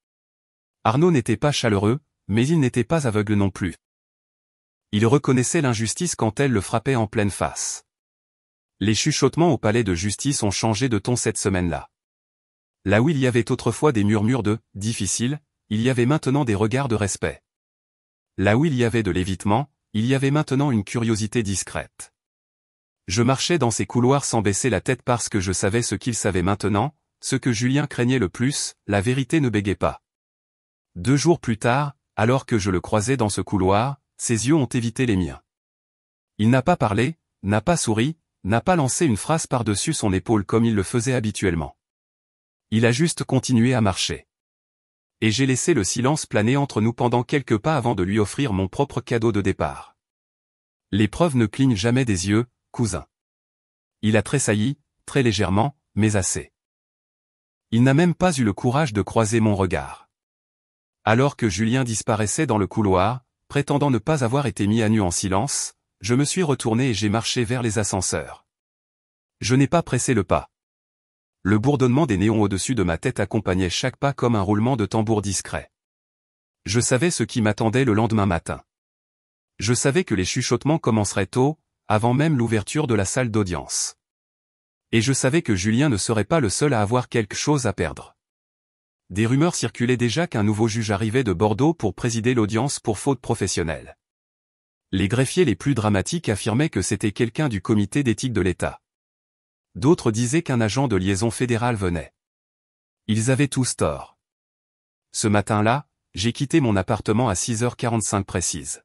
Arnaud n'était pas chaleureux, mais il n'était pas aveugle non plus. Il reconnaissait l'injustice quand elle le frappait en pleine face. Les chuchotements au palais de justice ont changé de ton cette semaine-là. Là où il y avait autrefois des murmures de « difficile », il y avait maintenant des regards de respect. Là où il y avait de l'évitement, il y avait maintenant une curiosité discrète. Je marchais dans ces couloirs sans baisser la tête parce que je savais ce qu'il savait maintenant, ce que Julien craignait le plus, la vérité ne bégait pas. 2 jours plus tard, alors que je le croisais dans ce couloir, ses yeux ont évité les miens. Il n'a pas parlé, n'a pas souri, n'a pas lancé une phrase par-dessus son épaule comme il le faisait habituellement. Il a juste continué à marcher. Et j'ai laissé le silence planer entre nous pendant quelques pas avant de lui offrir mon propre cadeau de départ. L'épreuve ne cligne jamais des yeux, cousin. Il a tressailli, très légèrement, mais assez. Il n'a même pas eu le courage de croiser mon regard. Alors que Julien disparaissait dans le couloir, prétendant ne pas avoir été mis à nu en silence, je me suis retourné et j'ai marché vers les ascenseurs. Je n'ai pas pressé le pas. Le bourdonnement des néons au-dessus de ma tête accompagnait chaque pas comme un roulement de tambour discret. Je savais ce qui m'attendait le lendemain matin. Je savais que les chuchotements commenceraient tôt, avant même l'ouverture de la salle d'audience. Et je savais que Julien ne serait pas le seul à avoir quelque chose à perdre. Des rumeurs circulaient déjà qu'un nouveau juge arrivait de Bordeaux pour présider l'audience pour faute professionnelle. Les greffiers les plus dramatiques affirmaient que c'était quelqu'un du comité d'éthique de l'État. D'autres disaient qu'un agent de liaison fédérale venait. Ils avaient tous tort. Ce matin-là, j'ai quitté mon appartement à 6h45 précise.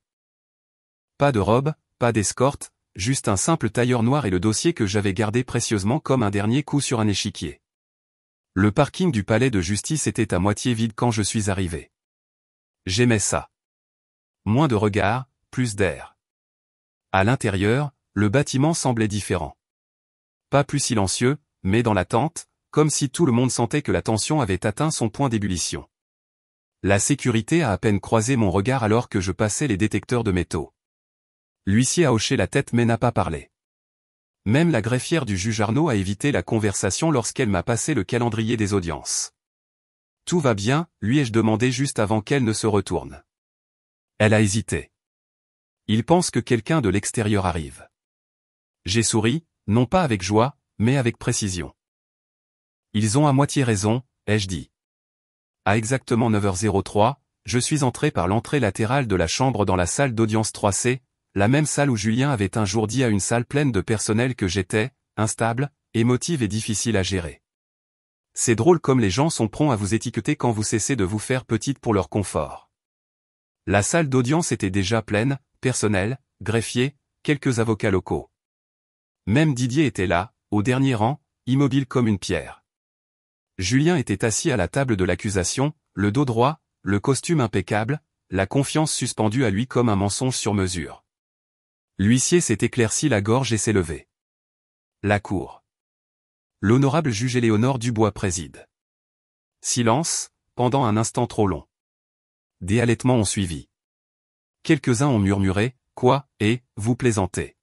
Pas de robe, pas d'escorte, juste un simple tailleur noir et le dossier que j'avais gardé précieusement comme un dernier coup sur un échiquier. Le parking du palais de justice était à moitié vide quand je suis arrivé. J'aimais ça. Moins de regards, plus d'air. À l'intérieur, le bâtiment semblait différent. Pas plus silencieux, mais dans l'attente, comme si tout le monde sentait que la tension avait atteint son point d'ébullition. La sécurité a à peine croisé mon regard alors que je passais les détecteurs de métaux. L'huissier a hoché la tête mais n'a pas parlé. Même la greffière du juge Arnaud a évité la conversation lorsqu'elle m'a passé le calendrier des audiences. Tout va bien, lui ai-je demandé juste avant qu'elle ne se retourne. Elle a hésité. Il pense que quelqu'un de l'extérieur arrive. J'ai souri, non pas avec joie, mais avec précision. Ils ont à moitié raison, ai-je dit. À exactement 9h03, je suis entré par l'entrée latérale de la chambre dans la salle d'audience 3C, la même salle où Julien avait un jour dit à une salle pleine de personnel que j'étais, instable, émotive et difficile à gérer. C'est drôle comme les gens sont prompts à vous étiqueter quand vous cessez de vous faire petite pour leur confort. La salle d'audience était déjà pleine, personnel, greffier, quelques avocats locaux. Même Didier était là, au dernier rang, immobile comme une pierre. Julien était assis à la table de l'accusation, le dos droit, le costume impeccable, la confiance suspendue à lui comme un mensonge sur mesure. L'huissier s'est éclairci la gorge et s'est levé. La cour. L'honorable juge Éléonore Dubois préside. Silence, pendant un instant trop long. Des halètements ont suivi. Quelques-uns ont murmuré, « Quoi, vous plaisantez ?»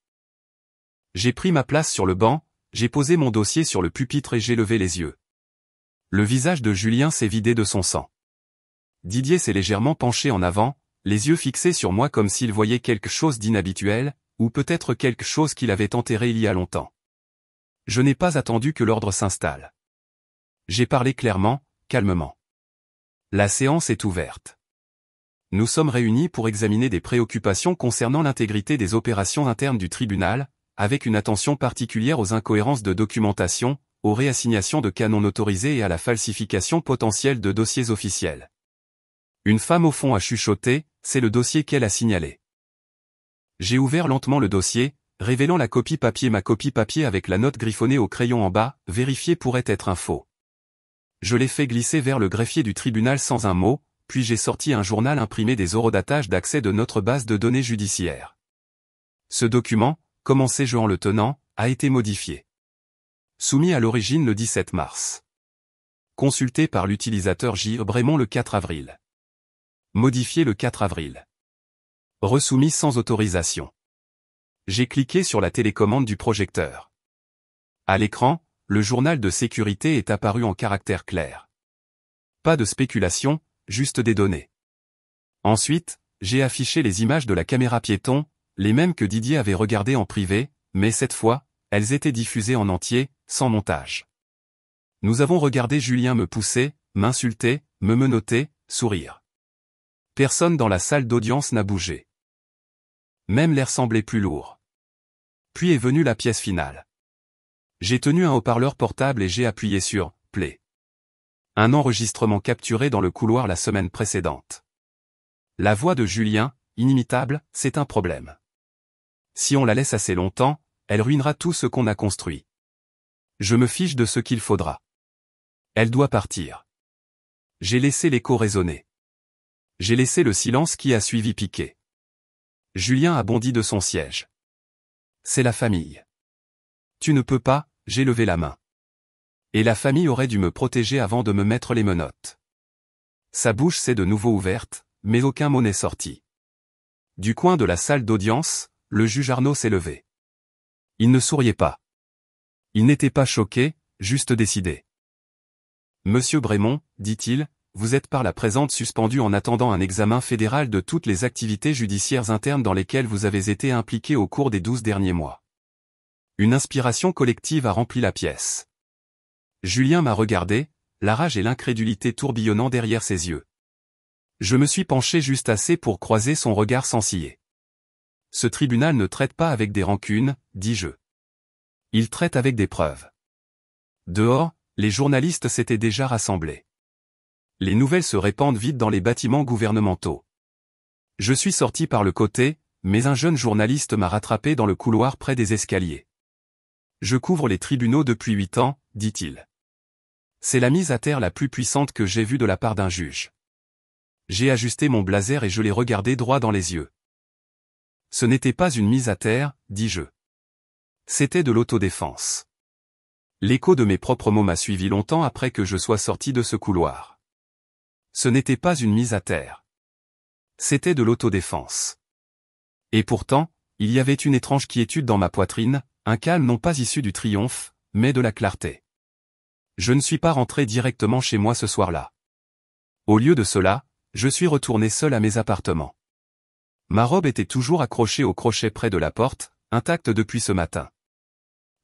J'ai pris ma place sur le banc, j'ai posé mon dossier sur le pupitre et j'ai levé les yeux. Le visage de Julien s'est vidé de son sang. Didier s'est légèrement penché en avant, les yeux fixés sur moi comme s'il voyait quelque chose d'inhabituel, ou peut-être quelque chose qu'il avait enterré il y a longtemps. Je n'ai pas attendu que l'ordre s'installe. J'ai parlé clairement, calmement. La séance est ouverte. Nous sommes réunis pour examiner des préoccupations concernant l'intégrité des opérations internes du tribunal, avec une attention particulière aux incohérences de documentation, aux réassignations de canons autorisés et à la falsification potentielle de dossiers officiels. Une femme au fond a chuchoté, c'est le dossier qu'elle a signalé. J'ai ouvert lentement le dossier, révélant la copie papier. Ma copie papier avec la note griffonnée au crayon en bas, vérifiée pourrait être un faux. Je l'ai fait glisser vers le greffier du tribunal sans un mot, puis j'ai sorti un journal imprimé des horodatage d'accès de notre base de données judiciaire. Ce document, commençai-je en le tenant, a été modifié. Soumis à l'origine le 17 mars. Consulté par l'utilisateur J. Brémond le 4 avril. Modifié le 4 avril. Resoumis sans autorisation. J'ai cliqué sur la télécommande du projecteur. À l'écran, le journal de sécurité est apparu en caractères clairs. Pas de spéculation, juste des données. Ensuite, j'ai affiché les images de la caméra piéton, les mêmes que Didier avait regardées en privé, mais cette fois, elles étaient diffusées en entier, sans montage. Nous avons regardé Julien me pousser, m'insulter, me menotter, sourire. Personne dans la salle d'audience n'a bougé. Même l'air semblait plus lourd. Puis est venue la pièce finale. J'ai tenu un haut-parleur portable et j'ai appuyé sur « Play ». Un enregistrement capturé dans le couloir la semaine précédente. La voix de Julien, inimitable, c'est un problème. Si on la laisse assez longtemps, elle ruinera tout ce qu'on a construit. Je me fiche de ce qu'il faudra. Elle doit partir. J'ai laissé l'écho résonner. J'ai laissé le silence qui a suivi piquer. Julien a bondi de son siège. C'est la famille. Tu ne peux pas, j'ai levé la main. Et la famille aurait dû me protéger avant de me mettre les menottes. Sa bouche s'est de nouveau ouverte, mais aucun mot n'est sorti. Du coin de la salle d'audience, le juge Arnaud s'est levé. Il ne souriait pas. Il n'était pas choqué, juste décidé. Monsieur Brémond, dit-il, vous êtes par la présente suspendu en attendant un examen fédéral de toutes les activités judiciaires internes dans lesquelles vous avez été impliqué au cours des 12 derniers mois. Une inspiration collective a rempli la pièce. Julien m'a regardé, la rage et l'incrédulité tourbillonnant derrière ses yeux. Je me suis penché juste assez pour croiser son regard sans ciller. Ce tribunal ne traite pas avec des rancunes, dis-je. Il traite avec des preuves. Dehors, les journalistes s'étaient déjà rassemblés. Les nouvelles se répandent vite dans les bâtiments gouvernementaux. Je suis sorti par le côté, mais un jeune journaliste m'a rattrapé dans le couloir près des escaliers. Je couvre les tribunaux depuis 8 ans, dit-il. C'est la mise à terre la plus puissante que j'ai vue de la part d'un juge. J'ai ajusté mon blazer et je l'ai regardé droit dans les yeux. Ce n'était pas une mise à terre, dis-je. C'était de l'autodéfense. L'écho de mes propres mots m'a suivi longtemps après que je sois sorti de ce couloir. Ce n'était pas une mise à terre. C'était de l'autodéfense. Et pourtant, il y avait une étrange quiétude dans ma poitrine, un calme non pas issu du triomphe, mais de la clarté. Je ne suis pas rentré directement chez moi ce soir-là. Au lieu de cela, je suis retourné seul à mes appartements. Ma robe était toujours accrochée au crochet près de la porte, intacte depuis ce matin.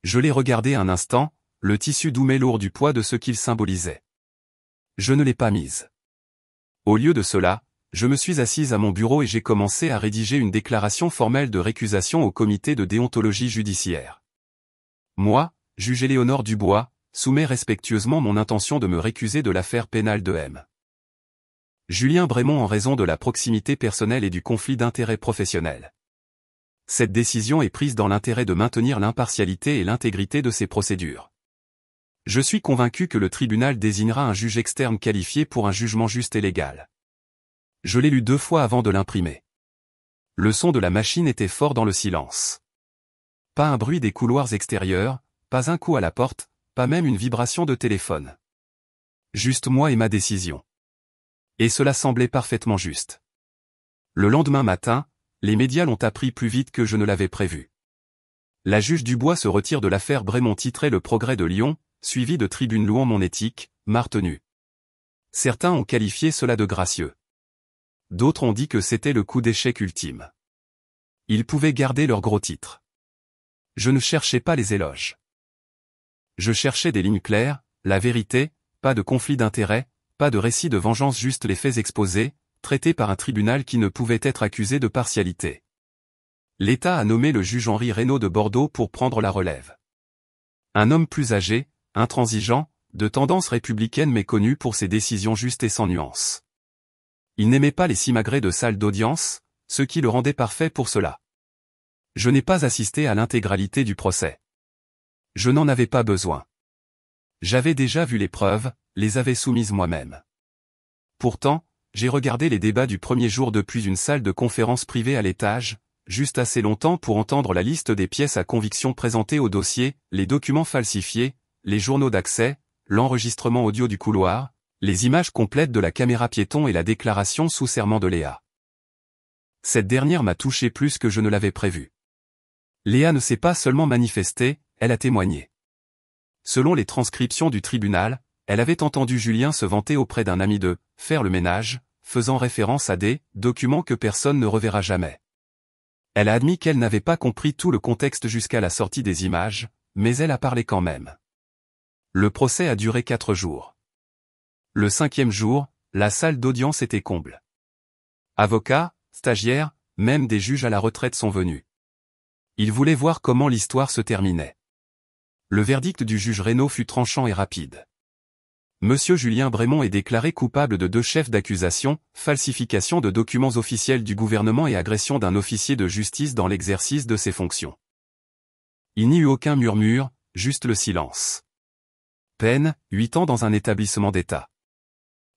Je l'ai regardé un instant, le tissu doux mais lourd du poids de ce qu'il symbolisait. Je ne l'ai pas mise. Au lieu de cela, je me suis assise à mon bureau et j'ai commencé à rédiger une déclaration formelle de récusation au comité de déontologie judiciaire. Moi, juge Éléonore Dubois, soumets respectueusement mon intention de me récuser de l'affaire pénale de M. Julien Brémond en raison de la proximité personnelle et du conflit d'intérêts professionnels. Cette décision est prise dans l'intérêt de maintenir l'impartialité et l'intégrité de ces procédures. Je suis convaincu que le tribunal désignera un juge externe qualifié pour un jugement juste et légal. Je l'ai lu 2 fois avant de l'imprimer. Le son de la machine était fort dans le silence. Pas un bruit des couloirs extérieurs, pas un coup à la porte, pas même une vibration de téléphone. Juste moi et ma décision. Et cela semblait parfaitement juste. Le lendemain matin, les médias l'ont appris plus vite que je ne l'avais prévu. La juge Dubois se retire de l'affaire Brémond, titrait Le Progrès de Lyon, suivi de tribunes louant mon éthique, ma retenue. Certains ont qualifié cela de gracieux. D'autres ont dit que c'était le coup d'échec ultime. Ils pouvaient garder leur gros titre. Je ne cherchais pas les éloges. Je cherchais des lignes claires, la vérité, pas de conflit d'intérêts, pas de récit de vengeance, juste les faits exposés, traités par un tribunal qui ne pouvait être accusé de partialité. L'État a nommé le juge Henri Reynaud de Bordeaux pour prendre la relève. Un homme plus âgé, intransigeant, de tendance républicaine mais connu pour ses décisions justes et sans nuance. Il n'aimait pas les simagrées de salle d'audience, ce qui le rendait parfait pour cela. Je n'ai pas assisté à l'intégralité du procès. Je n'en avais pas besoin. J'avais déjà vu les preuves, les avais soumises moi-même. Pourtant, j'ai regardé les débats du premier jour depuis une salle de conférence privée à l'étage, juste assez longtemps pour entendre la liste des pièces à conviction présentées au dossier, les documents falsifiés, les journaux d'accès, l'enregistrement audio du couloir, les images complètes de la caméra piéton et la déclaration sous serment de Léa. Cette dernière m'a touché plus que je ne l'avais prévu. Léa ne s'est pas seulement manifestée, elle a témoigné. Selon les transcriptions du tribunal, elle avait entendu Julien se vanter auprès d'un ami de « faire le ménage », faisant référence à des « documents que personne ne reverra jamais ». Elle a admis qu'elle n'avait pas compris tout le contexte jusqu'à la sortie des images, mais elle a parlé quand même. Le procès a duré 4 jours. Le 5e jour, la salle d'audience était comble. Avocats, stagiaires, même des juges à la retraite sont venus. Ils voulaient voir comment l'histoire se terminait. Le verdict du juge Reynaud fut tranchant et rapide. Monsieur Julien Brémond est déclaré coupable de 2 chefs d'accusation, falsification de documents officiels du gouvernement et agression d'un officier de justice dans l'exercice de ses fonctions. Il n'y eut aucun murmure, juste le silence. Peine, 8 ans dans un établissement d'État.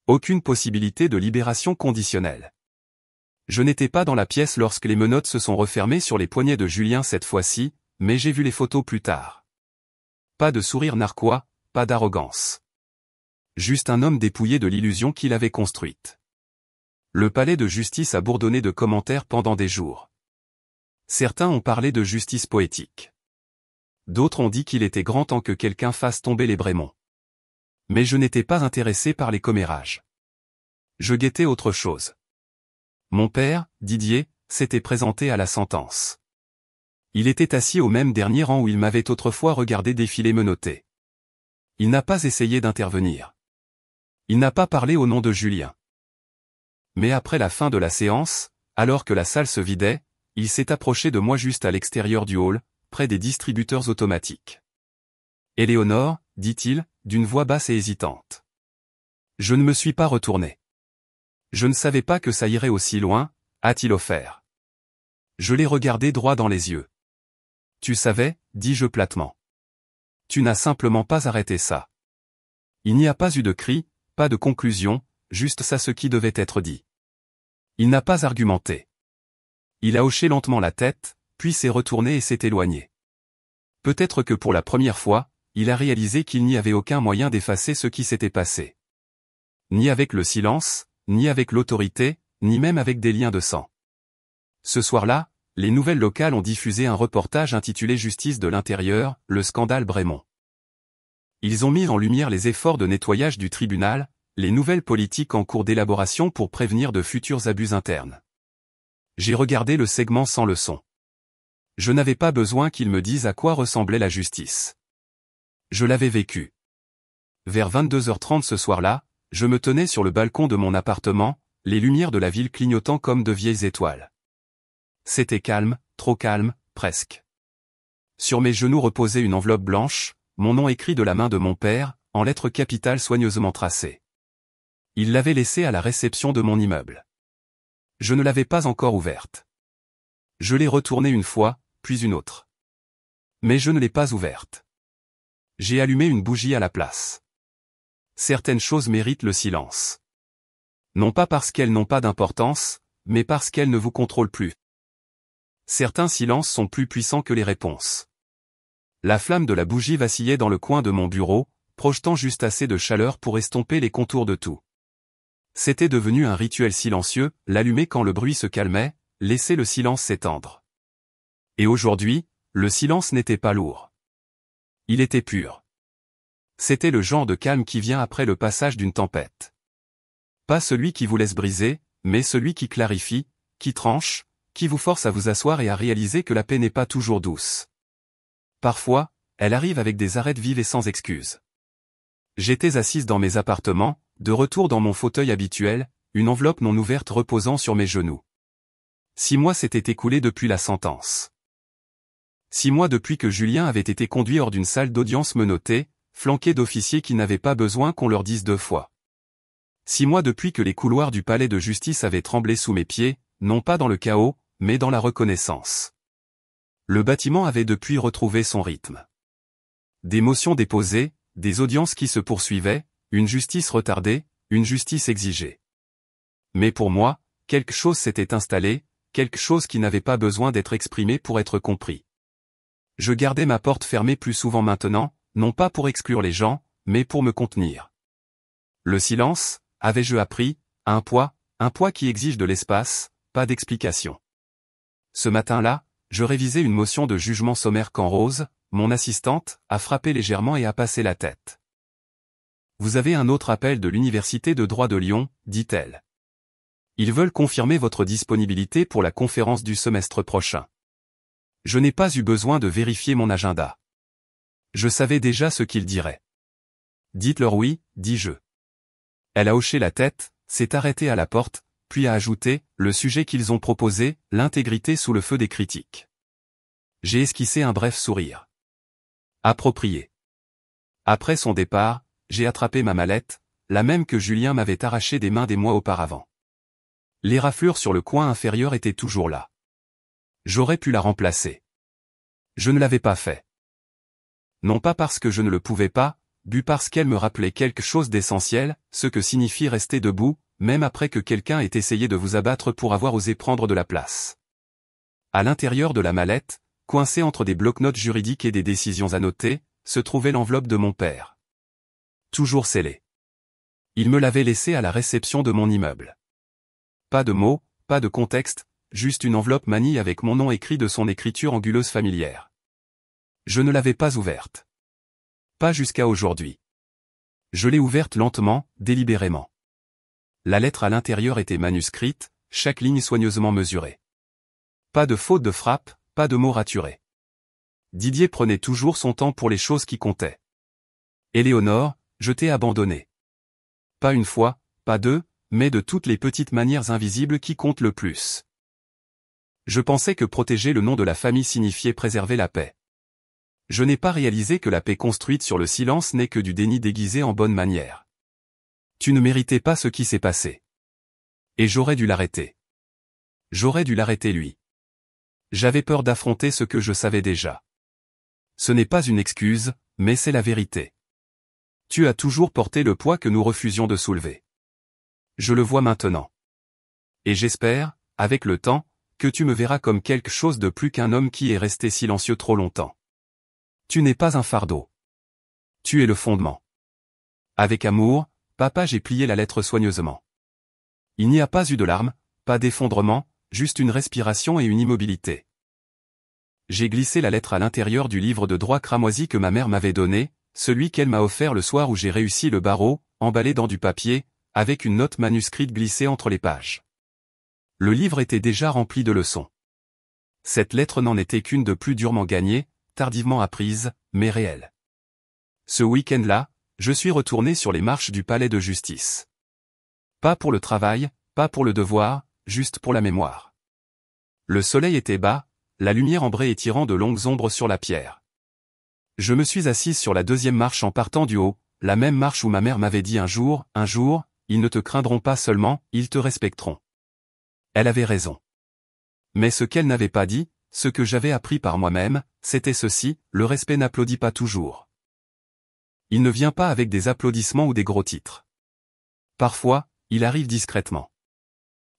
Aucune possibilité de libération conditionnelle. Je n'étais pas dans la pièce lorsque les menottes se sont refermées sur les poignets de Julien cette fois-ci, mais j'ai vu les photos plus tard. Pas de sourire narquois, pas d'arrogance. Juste un homme dépouillé de l'illusion qu'il avait construite. Le palais de justice a bourdonné de commentaires pendant des jours. Certains ont parlé de justice poétique. D'autres ont dit qu'il était grand temps que quelqu'un fasse tomber les Brémond. Mais je n'étais pas intéressé par les commérages. Je guettais autre chose. Mon père, Didier, s'était présenté à la sentence. Il était assis au même dernier rang où il m'avait autrefois regardé défiler menotté. Il n'a pas essayé d'intervenir. Il n'a pas parlé au nom de Julien. Mais après la fin de la séance, alors que la salle se vidait, il s'est approché de moi juste à l'extérieur du hall, près des distributeurs automatiques. « Éléonore » dit-il, d'une voix basse et hésitante. Je ne me suis pas retourné. Je ne savais pas que ça irait aussi loin, a-t-il offert. Je l'ai regardé droit dans les yeux. Tu savais, dis-je platement. Tu n'as simplement pas arrêté ça. Il n'y a pas eu de cri, pas de conclusion, juste ça ce qui devait être dit. Il n'a pas argumenté. Il a hoché lentement la tête, puis s'est retourné et s'est éloigné. Peut-être que pour la première fois, il a réalisé qu'il n'y avait aucun moyen d'effacer ce qui s'était passé. Ni avec le silence, ni avec l'autorité, ni même avec des liens de sang. Ce soir-là, les nouvelles locales ont diffusé un reportage intitulé Justice de l'intérieur, le scandale Brémond. Ils ont mis en lumière les efforts de nettoyage du tribunal, les nouvelles politiques en cours d'élaboration pour prévenir de futurs abus internes. J'ai regardé le segment sans le son. Je n'avais pas besoin qu'ils me disent à quoi ressemblait la justice. Je l'avais vécu. Vers 22h30 ce soir-là, je me tenais sur le balcon de mon appartement, les lumières de la ville clignotant comme de vieilles étoiles. C'était calme, trop calme, presque. Sur mes genoux reposait une enveloppe blanche, mon nom écrit de la main de mon père, en lettres capitales soigneusement tracées. Il l'avait laissée à la réception de mon immeuble. Je ne l'avais pas encore ouverte. Je l'ai retournée une fois, puis une autre. Mais je ne l'ai pas ouverte. J'ai allumé une bougie à la place. Certaines choses méritent le silence. Non pas parce qu'elles n'ont pas d'importance, mais parce qu'elles ne vous contrôlent plus. Certains silences sont plus puissants que les réponses. La flamme de la bougie vacillait dans le coin de mon bureau, projetant juste assez de chaleur pour estomper les contours de tout. C'était devenu un rituel silencieux, l'allumer quand le bruit se calmait, laisser le silence s'étendre. Et aujourd'hui, le silence n'était pas lourd. Il était pur. C'était le genre de calme qui vient après le passage d'une tempête. Pas celui qui vous laisse briser, mais celui qui clarifie, qui tranche, qui vous force à vous asseoir et à réaliser que la paix n'est pas toujours douce. Parfois, elle arrive avec des arêtes vives et sans excuse. J'étais assise dans mes appartements, de retour dans mon fauteuil habituel, une enveloppe non ouverte reposant sur mes genoux. 6 mois s'étaient écoulés depuis la sentence. 6 mois depuis que Julien avait été conduit hors d'une salle d'audience menottée, flanqué d'officiers qui n'avaient pas besoin qu'on leur dise 2 fois. 6 mois depuis que les couloirs du palais de justice avaient tremblé sous mes pieds, non pas dans le chaos, mais dans la reconnaissance. Le bâtiment avait depuis retrouvé son rythme. Des motions déposées, des audiences qui se poursuivaient, une justice retardée, une justice exigée. Mais pour moi, quelque chose s'était installé, quelque chose qui n'avait pas besoin d'être exprimé pour être compris. Je gardais ma porte fermée plus souvent maintenant, non pas pour exclure les gens, mais pour me contenir. Le silence, avais-je appris, a un poids qui exige de l'espace, pas d'explication. Ce matin-là, je révisais une motion de jugement sommaire quand Rose, mon assistante, a frappé légèrement et a passé la tête. « Vous avez un autre appel de l'Université de droit de Lyon, dit-elle. Ils veulent confirmer votre disponibilité pour la conférence du semestre prochain. Je n'ai pas eu besoin de vérifier mon agenda. Je savais déjà ce qu'ils diraient. Dites-leur oui, dis-je. Elle a hoché la tête, s'est arrêtée à la porte, puis a ajouté, le sujet qu'ils ont proposé, l'intégrité sous le feu des critiques. J'ai esquissé un bref sourire. Approprié. Après son départ, j'ai attrapé ma mallette, la même que Julien m'avait arrachée des mains des mois auparavant. Les raflures sur le coin inférieur étaient toujours là. J'aurais pu la remplacer. Je ne l'avais pas fait. Non pas parce que je ne le pouvais pas, mais parce qu'elle me rappelait quelque chose d'essentiel, ce que signifie rester debout, même après que quelqu'un ait essayé de vous abattre pour avoir osé prendre de la place. À l'intérieur de la mallette, coincée entre des bloc-notes juridiques et des décisions à noter, se trouvait l'enveloppe de mon père. Toujours scellée. Il me l'avait laissée à la réception de mon immeuble. Pas de mots, pas de contexte, juste une enveloppe manie avec mon nom écrit de son écriture anguleuse familière. Je ne l'avais pas ouverte. Pas jusqu'à aujourd'hui. Je l'ai ouverte lentement, délibérément. La lettre à l'intérieur était manuscrite, chaque ligne soigneusement mesurée. Pas de faute de frappe, pas de mots raturés. Didier prenait toujours son temps pour les choses qui comptaient. Éléonore, je t'ai abandonné. Pas une fois, pas deux, mais de toutes les petites manières invisibles qui comptent le plus. Je pensais que protéger le nom de la famille signifiait préserver la paix. Je n'ai pas réalisé que la paix construite sur le silence n'est que du déni déguisé en bonne manière. Tu ne méritais pas ce qui s'est passé. Et j'aurais dû l'arrêter. J'aurais dû l'arrêter lui. J'avais peur d'affronter ce que je savais déjà. Ce n'est pas une excuse, mais c'est la vérité. Tu as toujours porté le poids que nous refusions de soulever. Je le vois maintenant. Et j'espère, avec le temps, que tu me verras comme quelque chose de plus qu'un homme qui est resté silencieux trop longtemps. Tu n'es pas un fardeau. Tu es le fondement. Avec amour, papa, j'ai plié la lettre soigneusement. Il n'y a pas eu de larmes, pas d'effondrement, juste une respiration et une immobilité. J'ai glissé la lettre à l'intérieur du livre de droit cramoisi que ma mère m'avait donné, celui qu'elle m'a offert le soir où j'ai réussi le barreau, emballé dans du papier, avec une note manuscrite glissée entre les pages. Le livre était déjà rempli de leçons. Cette lettre n'en était qu'une de plus durement gagnée, tardivement apprise, mais réelle. Ce week-end-là, je suis retourné sur les marches du palais de justice. Pas pour le travail, pas pour le devoir, juste pour la mémoire. Le soleil était bas, la lumière ambrée étirant de longues ombres sur la pierre. Je me suis assise sur la deuxième marche en partant du haut, la même marche où ma mère m'avait dit un jour, ils ne te craindront pas seulement, ils te respecteront. Elle avait raison. Mais ce qu'elle n'avait pas dit, ce que j'avais appris par moi-même, c'était ceci, le respect n'applaudit pas toujours. Il ne vient pas avec des applaudissements ou des gros titres. Parfois, il arrive discrètement.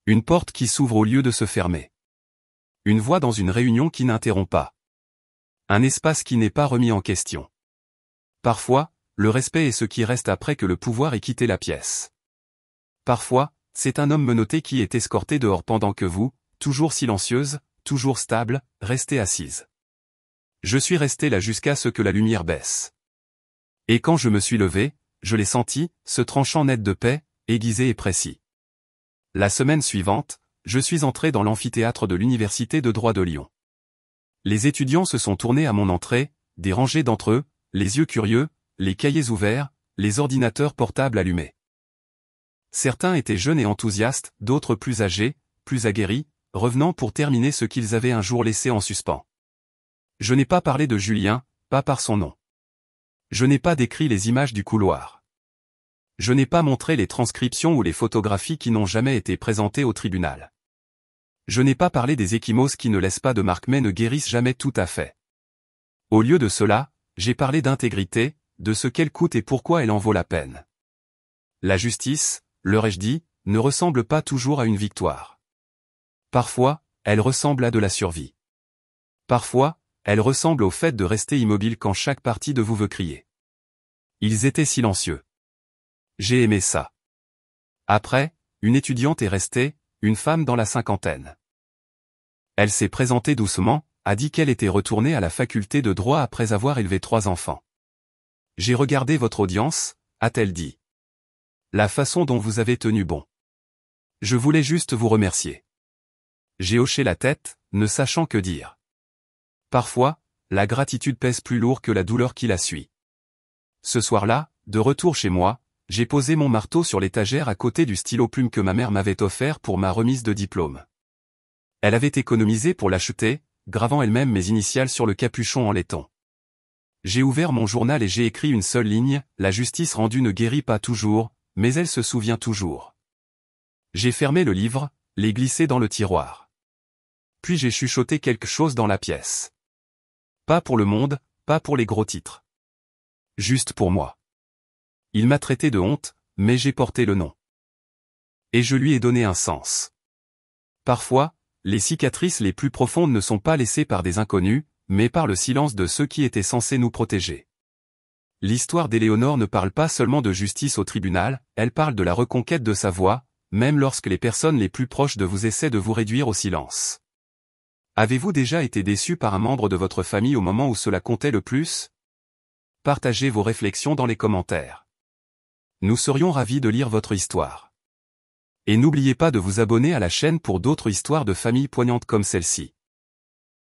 Une porte qui s'ouvre au lieu de se fermer. Une voix dans une réunion qui n'interrompt pas. Un espace qui n'est pas remis en question. Parfois, le respect est ce qui reste après que le pouvoir ait quitté la pièce. Parfois, c'est un homme menotté qui est escorté dehors pendant que vous, toujours silencieuse, toujours stable, restez assise. Je suis resté là jusqu'à ce que la lumière baisse. Et quand je me suis levé, je l'ai senti, ce tranchant net de paix, aiguisé et précis. La semaine suivante, je suis entré dans l'amphithéâtre de l'Université de droit de Lyon. Les étudiants se sont tournés à mon entrée, des rangées d'entre eux, les yeux curieux, les cahiers ouverts, les ordinateurs portables allumés. Certains étaient jeunes et enthousiastes, d'autres plus âgés, plus aguerris, revenant pour terminer ce qu'ils avaient un jour laissé en suspens. Je n'ai pas parlé de Julien, pas par son nom. Je n'ai pas décrit les images du couloir. Je n'ai pas montré les transcriptions ou les photographies qui n'ont jamais été présentées au tribunal. Je n'ai pas parlé des ecchymoses qui ne laissent pas de marque mais ne guérissent jamais tout à fait. Au lieu de cela, j'ai parlé d'intégrité, de ce qu'elle coûte et pourquoi elle en vaut la peine. La justice, leur ai-je dit, ne ressemble pas toujours à une victoire. Parfois, elle ressemble à de la survie. Parfois, elle ressemble au fait de rester immobile quand chaque partie de vous veut crier. Ils étaient silencieux. J'ai aimé ça. Après, une étudiante est restée, une femme dans la cinquantaine. Elle s'est présentée doucement, a dit qu'elle était retournée à la faculté de droit après avoir élevé 3 enfants. J'ai regardé votre audience, a-t-elle dit. La façon dont vous avez tenu bon. Je voulais juste vous remercier. J'ai hoché la tête, ne sachant que dire. Parfois, la gratitude pèse plus lourd que la douleur qui la suit. Ce soir-là, de retour chez moi, j'ai posé mon marteau sur l'étagère à côté du stylo plume que ma mère m'avait offert pour ma remise de diplôme. Elle avait économisé pour l'acheter, gravant elle-même mes initiales sur le capuchon en laiton. J'ai ouvert mon journal et j'ai écrit une seule ligne, la justice rendue ne guérit pas toujours, mais elle se souvient toujours. J'ai fermé le livre, l'ai glissé dans le tiroir. Puis j'ai chuchoté quelque chose dans la pièce. Pas pour le monde, pas pour les gros titres. Juste pour moi. Il m'a traité de honte, mais j'ai porté le nom. Et je lui ai donné un sens. Parfois, les cicatrices les plus profondes ne sont pas laissées par des inconnus, mais par le silence de ceux qui étaient censés nous protéger. L'histoire d'Éléonore ne parle pas seulement de justice au tribunal, elle parle de la reconquête de sa voix, même lorsque les personnes les plus proches de vous essaient de vous réduire au silence. Avez-vous déjà été déçu par un membre de votre famille au moment où cela comptait le plus? Partagez vos réflexions dans les commentaires. Nous serions ravis de lire votre histoire. Et n'oubliez pas de vous abonner à la chaîne pour d'autres histoires de famille poignantes comme celle-ci.